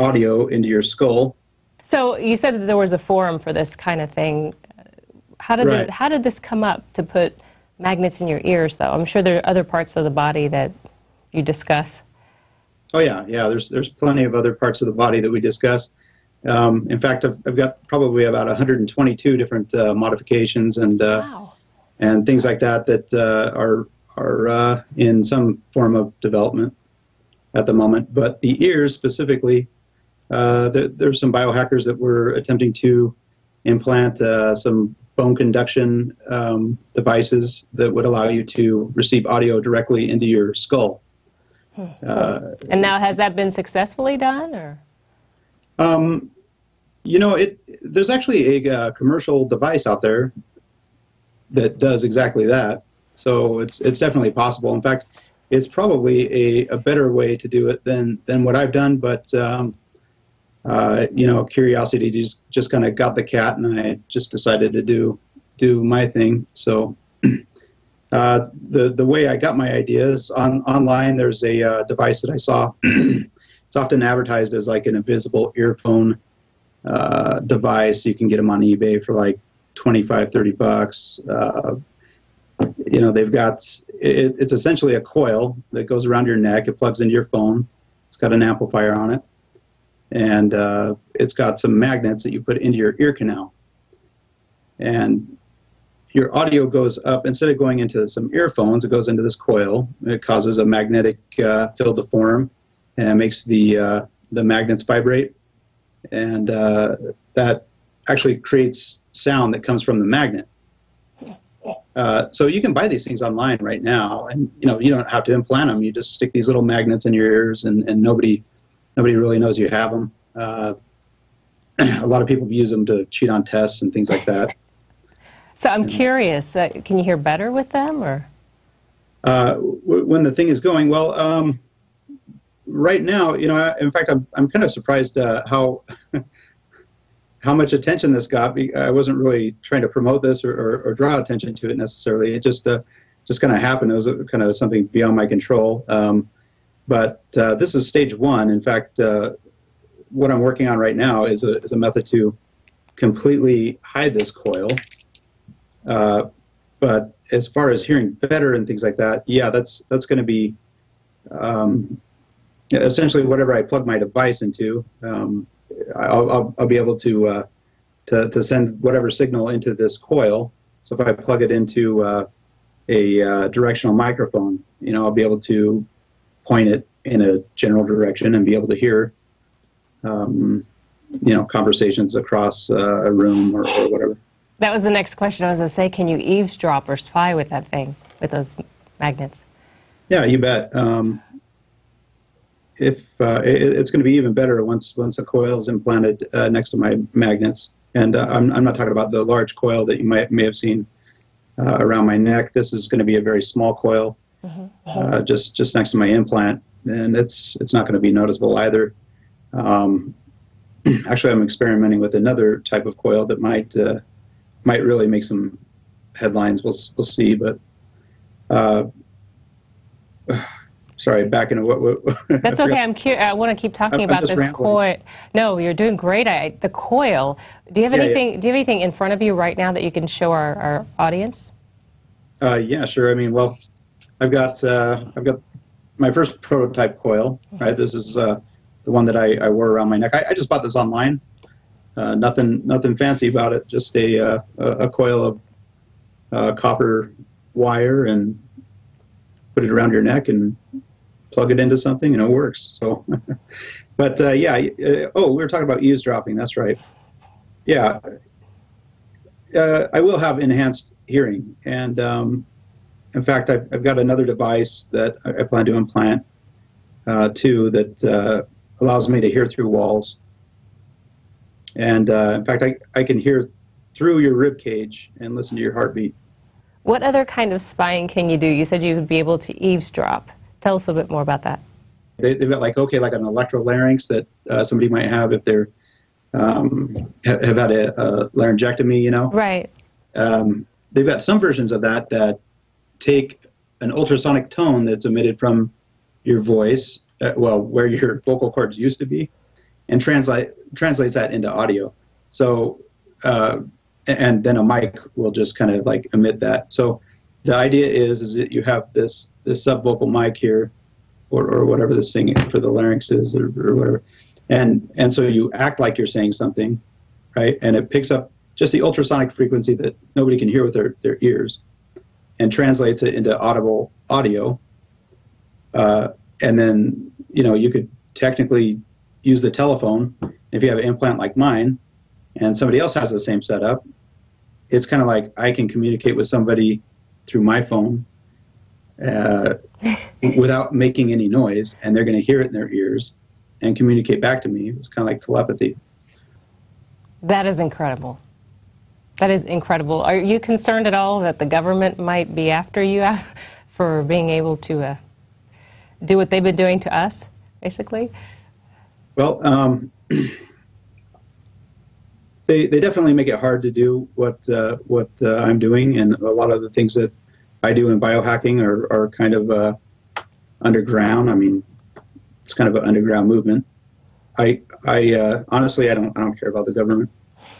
audio into your skull. So you said that there was a forum for this kind of thing. How did this come up to put magnets in your ears, though? I'm sure there are other parts of the body that you discuss. Oh yeah. There's plenty of other parts of the body that we discuss. In fact, I've got probably about 122 different modifications and things like that are in some form of development at the moment. But the ears specifically, there's some biohackers that were attempting to implant some bone conduction devices that would allow you to receive audio directly into your skull. And now, has that been successfully done, or? There's actually a commercial device out there that does exactly that. So it's definitely possible. In fact, it's probably a better way to do it than what I've done. But curiosity just kind of got the cat, and I just decided to do my thing. So the way I got my ideas online, there's a device that I saw. It's often advertised as like an invisible earphone device. You can get them on eBay for like $25-30. They've got it's essentially a coil that goes around your neck. It plugs into your phone. It's got an amplifier on it, and it's got some magnets that you put into your ear canal. And your audio goes up, instead of going into some earphones, it goes into this coil. It causes a magnetic field to form, and makes the magnets vibrate, and that actually creates sound that comes from the magnet. So you can buy these things online right now, and you don't have to implant them. You just stick these little magnets in your ears, and nobody really knows you have them. A lot of people use them to cheat on tests and things like that. So I'm curious, can you hear better with them, or? When the thing is going, well, right now, in fact, I'm kind of surprised how how much attention this got. I wasn't really trying to promote this or draw attention to it necessarily. It just kind of happened. It was kind of something beyond my control. But this is stage 1. In fact, what I'm working on right now is a method to completely hide this coil. But as far as hearing better and things like that, yeah, that's going to be essentially whatever I plug my device into. I'll be able to send whatever signal into this coil. So if I plug it into a directional microphone, I'll be able to point it in a general direction and be able to hear, conversations across a room or whatever. That was the next question. I was going to say, can you eavesdrop or spy with that thing, with those magnets? Yeah, you bet. It's going to be even better once a coil is implanted next to my magnets. And I'm not talking about the large coil that you may have seen around my neck. This is going to be a very small coil, just next to my implant, and it's not going to be noticeable either. Actually, I'm experimenting with another type of coil that might really make some headlines. We'll see, but. Sorry, back into what That's okay. I'm curious. I want to keep talking about this coil. No, you're doing great. The coil. Do you have anything? Do you have anything in front of you right now that you can show our audience? Yeah, sure. I mean, well, I've got my first prototype coil. Right. This is the one that I wore around my neck. I just bought this online. Nothing fancy about it. Just a coil of copper wire, and put it around your neck and plug it into something, and it works. So, but yeah. Oh, we were talking about eavesdropping. That's right. Yeah. I will have enhanced hearing, and in fact, I've got another device that I plan to implant too that allows me to hear through walls. And in fact, I can hear through your rib cage and listen to your heartbeat. What other kind of spying can you do? You said you would be able to eavesdrop. Tell us a bit more about that. They've got like an electrolarynx that somebody might have if they're have had a laryngectomy, Right. They've got some versions of that take an ultrasonic tone that's emitted from your voice, where your vocal cords used to be, and translates that into audio. So, and then a mic will just kind of like emit that. So the idea is that you have this subvocal mic here, or whatever this thing for the larynx is, or whatever. And so you act like you're saying something, right? And it picks up just the ultrasonic frequency that nobody can hear with their ears, and translates it into audible audio. And then, you could technically use the telephone. If you have an implant like mine, and somebody else has the same setup, it's kind of like I can communicate with somebody through my phone without making any noise, and they're going to hear it in their ears and communicate back to me. It's kind of like telepathy. That is incredible. That is incredible. Are you concerned at all that the government might be after you for being able to do what they've been doing to us, basically? Well, they definitely make it hard to do what I'm doing, and a lot of the things that I do in biohacking are kind of underground. I mean, it's kind of an underground movement. I honestly, I don't care about the government.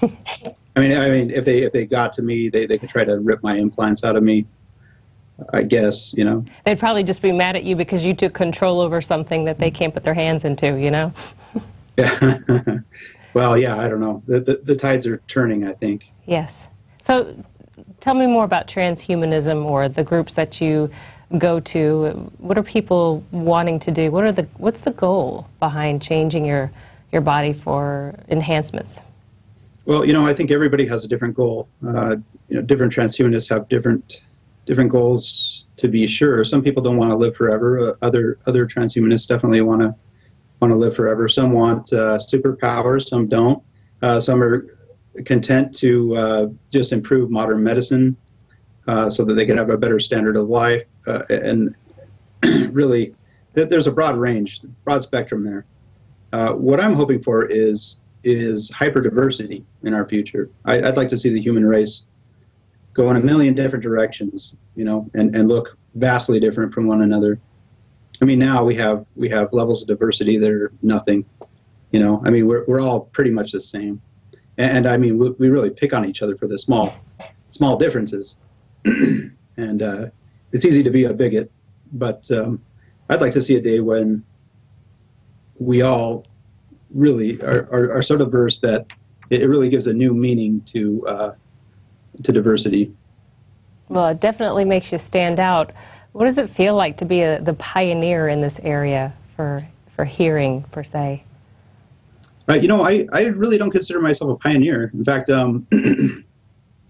I mean, if they got to me, they could try to rip my implants out of me, I guess, They'd probably just be mad at you because you took control over something that they can't put their hands into, Yeah. Well, yeah, I don't know. The tides are turning, I think. Yes. So tell me more about transhumanism, or the groups that you go to. What are people wanting to do? What's the goal behind changing your body for enhancements? Well, I think everybody has a different goal. Different transhumanists have different goals, to be sure. Some people don't want to live forever. Other transhumanists definitely want to live forever. Some want superpowers. Some don't. Some are content to just improve modern medicine so that they can have a better standard of life. And really, there's a broad range, broad spectrum there. What I'm hoping for is hyperdiversity in our future. I'd like to see the human race go in a million different directions, and look vastly different from one another. I mean, now we have levels of diversity that are nothing. I mean, we're all pretty much the same, and I mean, we really pick on each other for the small differences, and it's easy to be a bigot. But I'd like to see a day when we all really are so diverse that it really gives a new meaning to diversity. Well, it definitely makes you stand out. What does it feel like to be the pioneer in this area for hearing, per se? I really don't consider myself a pioneer. In fact,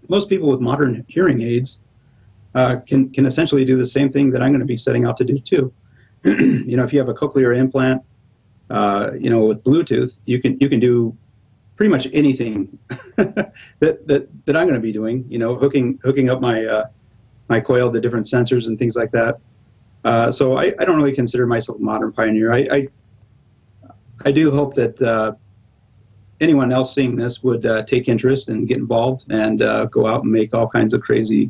most people with modern hearing aids can essentially do the same thing that I'm going to be setting out to do too. If you have a cochlear implant, with Bluetooth, you can do pretty much anything that I'm going to be doing. Hooking up my coil to different sensors and things like that. So I don't really consider myself a modern pioneer. I do hope that anyone else seeing this would take interest and get involved and go out and make all kinds of crazy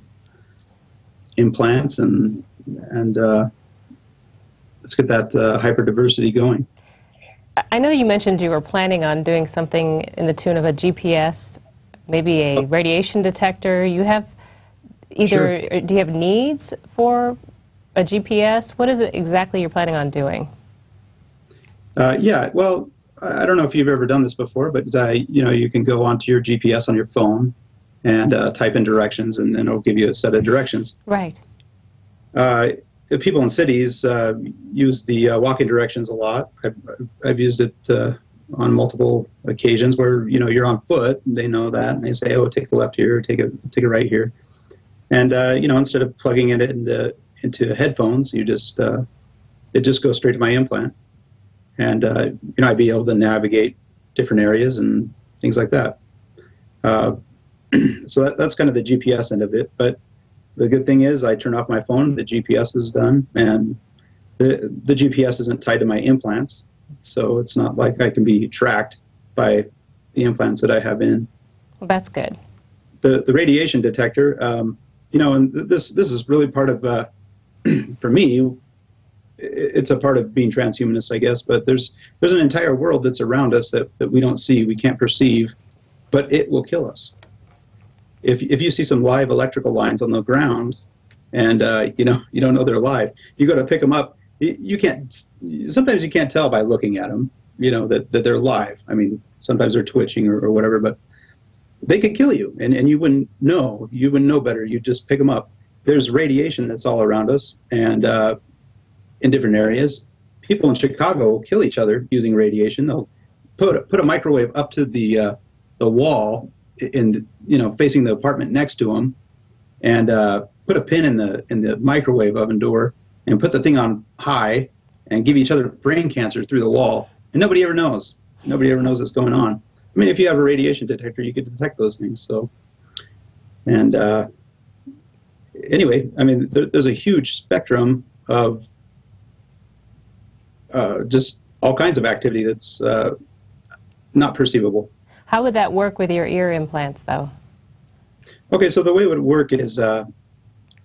implants and let's get that hyperdiversity going. I know you mentioned you were planning on doing something in the tune of a GPS, maybe a radiation detector. You have either, sure. Do you have needs for a GPS? What is it exactly you're planning on doing? Yeah, well, I don't know if you've ever done this before, but you can go onto your GPS on your phone and type in directions, and it'll give you a set of directions. Right. People in cities use the walking directions a lot. I've used it on multiple occasions where you're on foot, and they know that, and they say, "Oh, take a left here, or take a right here," and instead of plugging it into headphones, it just goes straight to my implant, and I'd be able to navigate different areas and things like that. So that's kind of the GPS end of it, but the good thing is I turn off my phone, the GPS is done, and the GPS isn't tied to my implants, so it's not like I can be tracked by the implants that I have in. Well, that's good. The radiation detector, and this is really part of, for me, it's a part of being transhumanist, I guess, but there's an entire world that's around us that we don't see, we can't perceive, but it will kill us. If you see some live electrical lines on the ground, and you don't know they're live, you go to pick them up. You can't. Sometimes you can't tell by looking at them, that they're live. I mean, sometimes they're twitching or whatever, but they could kill you, and you wouldn't know. You wouldn't know better. You just pick them up. There's radiation that's all around us, and in different areas, people in Chicago will kill each other using radiation. They'll put a microwave up to the wall, facing the apartment next to them, and put a pin in the microwave oven door and put the thing on high and give each other brain cancer through the wall, and nobody ever knows. Nobody ever knows what's going on. I mean, if you have a radiation detector, you could detect those things. So, and anyway, I mean, there's a huge spectrum of just all kinds of activity that's not perceivable. How would that work with your ear implants, though? Okay, so the way it would work is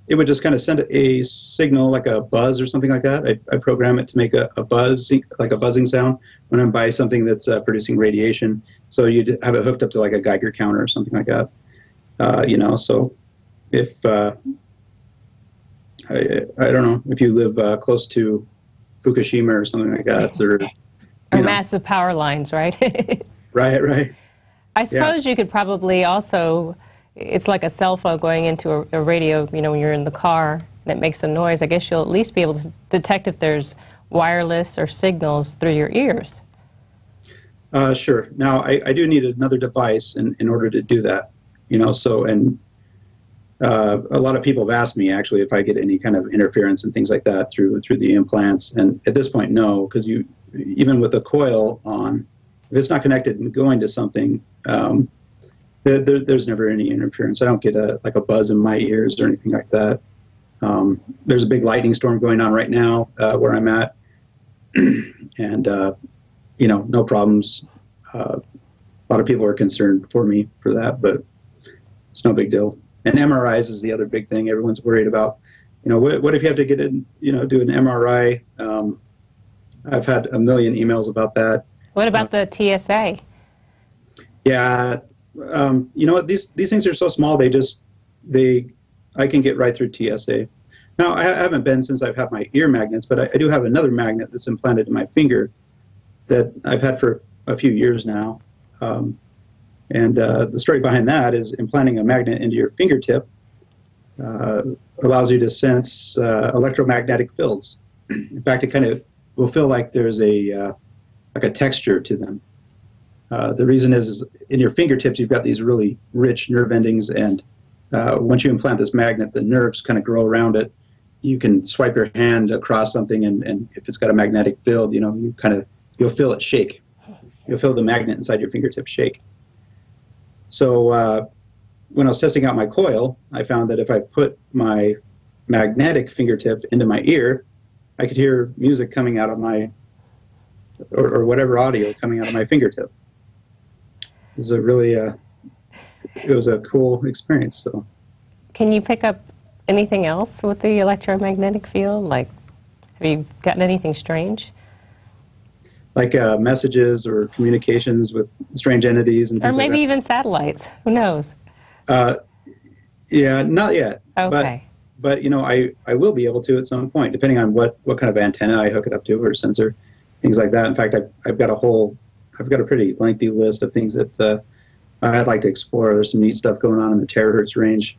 it would just kind of send a signal, like a buzz or something like that. I program it to make a buzz, like a buzzing sound, when I'm by something that's producing radiation. So you'd have it hooked up to like a Geiger counter or something like that. So if, I don't know, if you live close to Fukushima or something like that. Or massive power lines, right? Right. I suppose you could probably also, it's like a cell phone going into a radio, when you're in the car and it makes a noise. I guess you'll at least be able to detect if there's wireless or signals through your ears. Sure. Now, I do need another device in order to do that. You know, so, and a lot of people have asked me, actually, if I get any kind of interference and things like that through the implants. And at this point, no, because even with the coil on, if it's not connected and going to something, there's never any interference. I don't get like a buzz in my ears or anything like that. There's a big lightning storm going on right now where I'm at, and you know, no problems. A lot of people are concerned for me for that, but it's no big deal. And MRIs is the other big thing everyone's worried about. You know, what if you have to get in, you know, do an MRI? I've had a million emails about that. What about the TSA? Yeah, you know what? These things are so small. I can get right through TSA. Now, I haven't been since I've had my ear magnets, but I do have another magnet that's implanted in my finger that I've had for a few years now. And the story behind that is implanting a magnet into your fingertip allows you to sense electromagnetic fields. In fact, it kind of will feel like there's like a texture to them. The reason is in your fingertips, you've got these really rich nerve endings, and once you implant this magnet, the nerves kind of grow around it. You can swipe your hand across something, and if it's got a magnetic field, you know, you'll feel it shake. You'll feel the magnet inside your fingertip shake. So when I was testing out my coil, I found that if I put my magnetic fingertip into my ear, I could hear music coming out of my, or whatever audio coming out of my fingertip. It was a really, it was a cool experience. So, can you pick up anything else with the electromagnetic field? Like, have you gotten anything strange? Like messages or communications with strange entities and things or maybe like that. Even satellites. Who knows? Yeah, not yet. Okay. But you know, I will be able to at some point, depending on what kind of antenna I hook it up to or sensor, things like that. In fact, I've got a pretty lengthy list of things that I'd like to explore. There's some neat stuff going on in the terahertz range.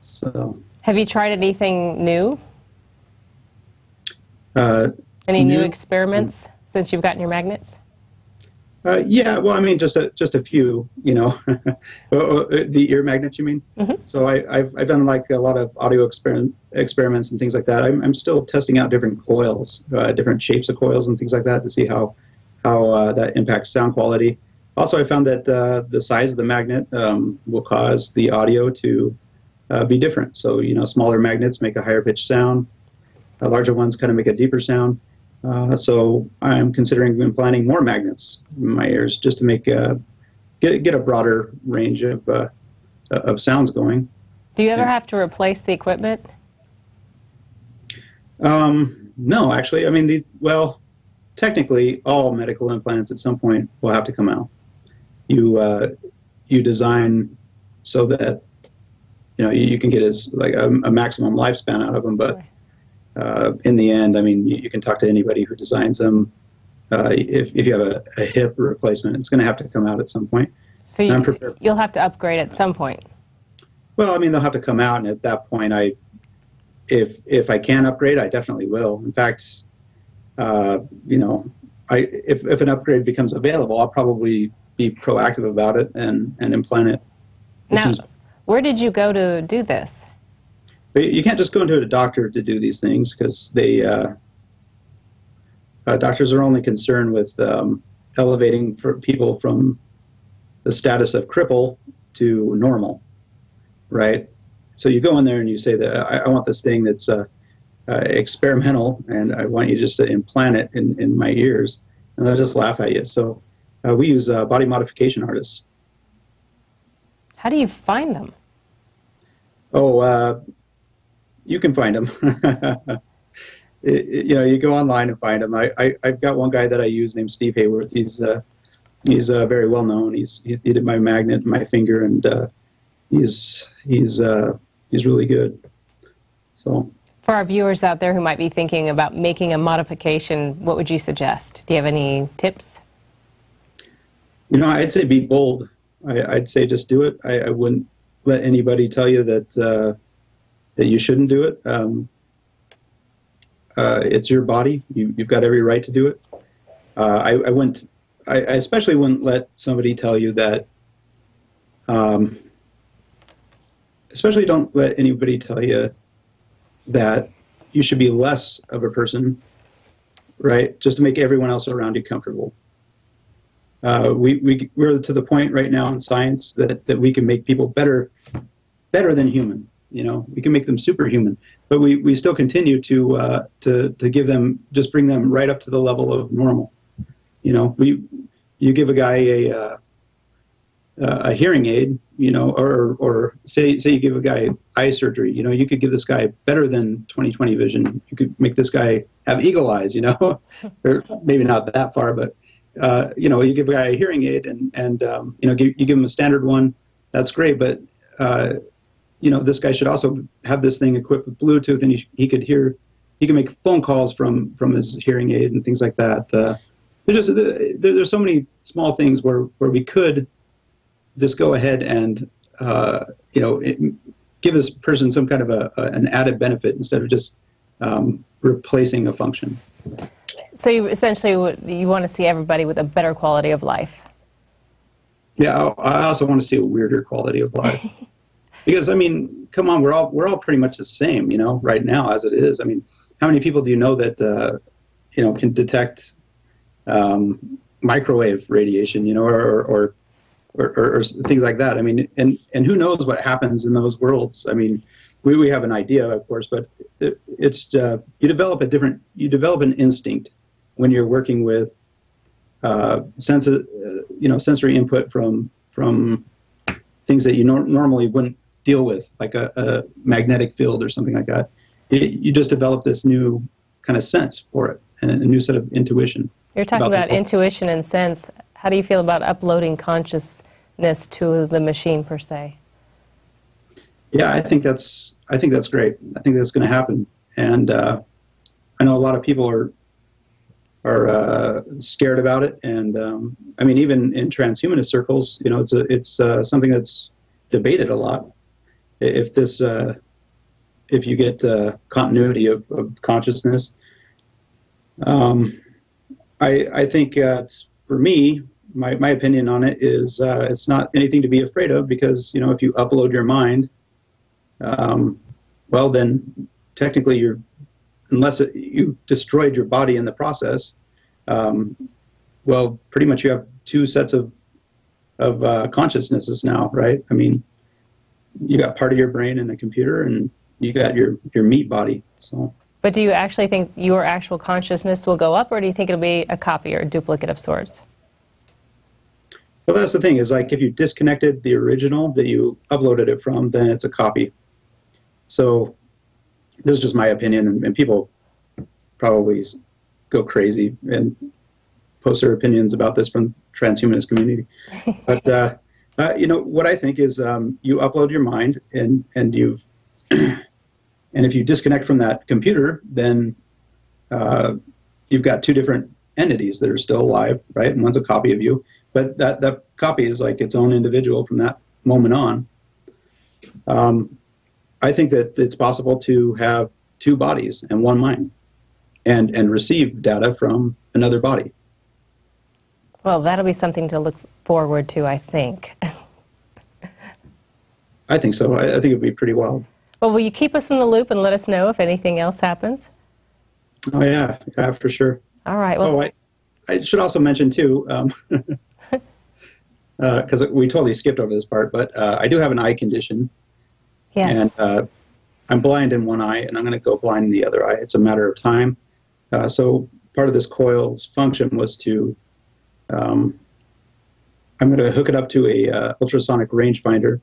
So. Have you tried anything new? Any new experiments since you've gotten your magnets? Yeah, well, I mean, just a few, you know. The ear magnets, you mean? Mm-hmm. So I've done like a lot of audio experiments and things like that. I'm still testing out different coils, different shapes of coils and things like that to see how that impacts sound quality. Also, I found that the size of the magnet will cause the audio to be different. So, you know, smaller magnets make a higher pitched sound. Larger ones kind of make a deeper sound. So I'm considering implanting more magnets in my ears just to make get a broader range of sounds going. Do you ever have to replace the equipment? No, actually. I mean, technically, all medical implants at some point will have to come out. You design so that you know you can get a maximum lifespan out of them, but. In the end, I mean, you can talk to anybody who designs them. If you have a hip replacement, it's going to have to come out at some point. So you'll have to upgrade at some point. Well, I mean, they'll have to come out, and at that point, if I can upgrade, I definitely will. In fact, you know, if an upgrade becomes available, I'll probably be proactive about it and implant it. Now, where did you go to do this? You can't just go into a doctor to do these things because doctors are only concerned with elevating people from the status of cripple to normal, right? So you go in there and you say that I want this thing that's experimental, and I want you just to implant it in my ears, and they'll just laugh at you. So we use body modification artists. How do you find them? Oh, you can find them. You know, you go online and find them. I've got one guy that I use named Steve Hayworth. He's very well known. He did my magnet in my finger, and he's really good. So. For our viewers out there who might be thinking about making a modification, what would you suggest? Do you have any tips? You know, I'd say be bold. I'd say just do it. I wouldn't let anybody tell you that you shouldn't do it. It's your body. You've got every right to do it. I went I especially wouldn't let somebody tell you that, especially don't let anybody tell you that you should be less of a person, right, just to make everyone else around you comfortable. We're to the point right now in science that we can make people better than human. You know, we can make them superhuman, but we still continue to give them, just bring them right up to the level of normal. You know, you give a guy a hearing aid, you know, or say you give a guy eye surgery, you know, you could give this guy better than 20/20 vision. You could make this guy have eagle eyes, you know, or maybe not that far, but you know, you give a guy a hearing aid and you know, you give him a standard one, that's great, but you know, this guy should also have this thing equipped with Bluetooth, and he can make phone calls from his hearing aid and things like that. There's so many small things where we could just go ahead and you know, give this person some kind of an added benefit instead of just replacing a function. So you essentially you want to see everybody with a better quality of life. Yeah, I also want to see a weirder quality of life. Because I mean, come on, we're all pretty much the same, you know, right now as it is. I mean, how many people do you know that you know, can detect microwave radiation, you know, or things like that? I mean, and who knows what happens in those worlds? I mean, we have an idea, of course, but it's you develop an instinct when you're working with you know, sensory input from things that you normally wouldn't deal with, like a magnetic field or something like that. You just develop this new kind of sense for it and a new set of intuition. You're talking about intuition and sense. How do you feel about uploading consciousness to the machine per se? Yeah, I think that's great. I think that's going to happen, and I know a lot of people are scared about it, and I mean, even in transhumanist circles, you know, it's something that's debated a lot. If you get continuity of consciousness, I think for me, my opinion on it is it's not anything to be afraid of, because, you know, if you upload your mind, well, then technically unless you destroyed your body in the process, well, pretty much you have two sets of consciousnesses now, right? I mean, you got part of your brain in a computer, and you got your meat body. So. But do you actually think your actual consciousness will go up, or do you think it'll be a copy or a duplicate of sorts? Well, that's the thing, is like if you disconnected the original that you uploaded it from, then it's a copy. So this is just my opinion, and people probably go crazy and post their opinions about this from the transhumanist community. But you know, what I think is you upload your mind, and you've and if you disconnect from that computer, then you've got two different entities that are still alive, right? And one's a copy of you, but that copy is like its own individual from that moment on. I think that it's possible to have two bodies and one mind, and receive data from another body. Well, that'll be something to look forward to, I think. I think so. I think it'd be pretty wild. Well, will you keep us in the loop and let us know if anything else happens? Oh, yeah, for sure. All right. Well, I should also mention, too, because we totally skipped over this part, but I do have an eye condition. Yes. And I'm blind in one eye, and I'm going to go blind in the other eye. It's a matter of time. So part of this coil's function was to, I'm going to hook it up to a ultrasonic rangefinder,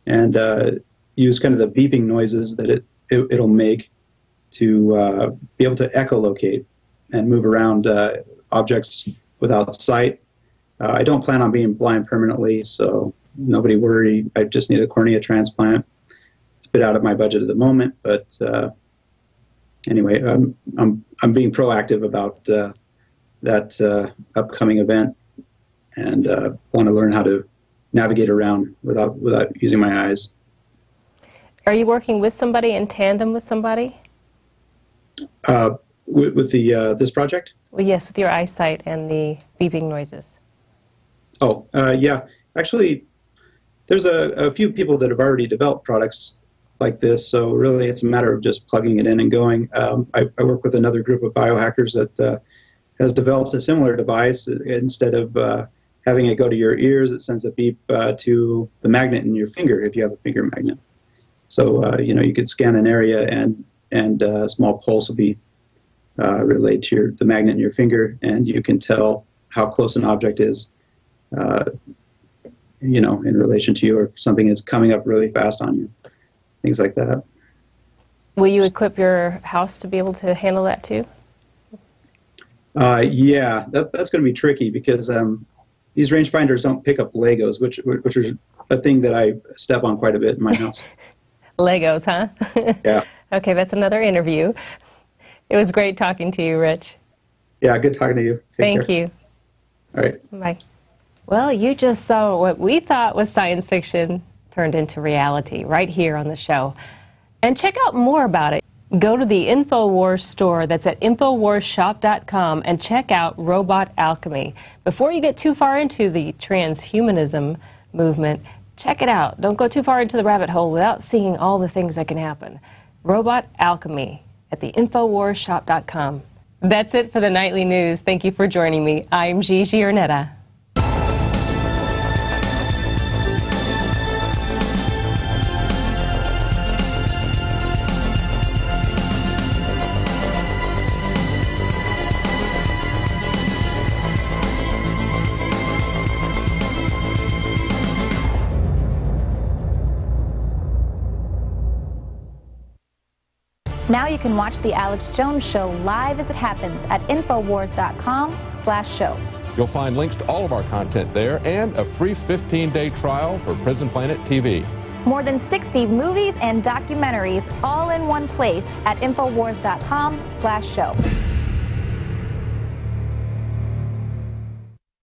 and use kind of the beeping noises that it'll make to be able to echolocate and move around objects without sight. I don't plan on being blind permanently, so nobody worry. I just need a cornea transplant. It's a bit out of my budget at the moment, but anyway, I'm being proactive about that upcoming event, and want to learn how to navigate around without using my eyes. Are you working with somebody, in tandem with somebody? With the this project? Well, yes, with your eyesight and the beeping noises. Yeah. Actually, there's a few people that have already developed products like this, so really it's a matter of just plugging it in and going. I work with another group of biohackers that has developed a similar device. Instead of having it go to your ears, it sends a beep to the magnet in your finger if you have a finger magnet. So you could scan an area and a small pulse will be relayed to the magnet in your finger, and you can tell how close an object is, in relation to you, or if something is coming up really fast on you, things like that. Will you equip your house to be able to handle that too? Yeah, that's going to be tricky because these rangefinders don't pick up Legos, which is a thing that I step on quite a bit in my house. Legos, huh? Yeah. Okay, that's another interview. It was great talking to you, Rich. Yeah, good talking to you. Thank you. All right. Bye. Well, you just saw what we thought was science fiction turned into reality right here on the show. And check out more about it. Go to the Infowars store that's at InfowarsShop.com and check out Robot Alchemy. Before you get too far into the transhumanism movement, check it out. Don't go too far into the rabbit hole without seeing all the things that can happen. Robot Alchemy at the InfowarsShop.com. That's it for the Nightly News. Thank you for joining me. I'm Gigi Ornetta. Now you can watch The Alex Jones Show live as it happens at Infowars.com/show. You'll find links to all of our content there and a free 15-day trial for Prison Planet TV. More than 60 movies and documentaries all in one place at Infowars.com/show.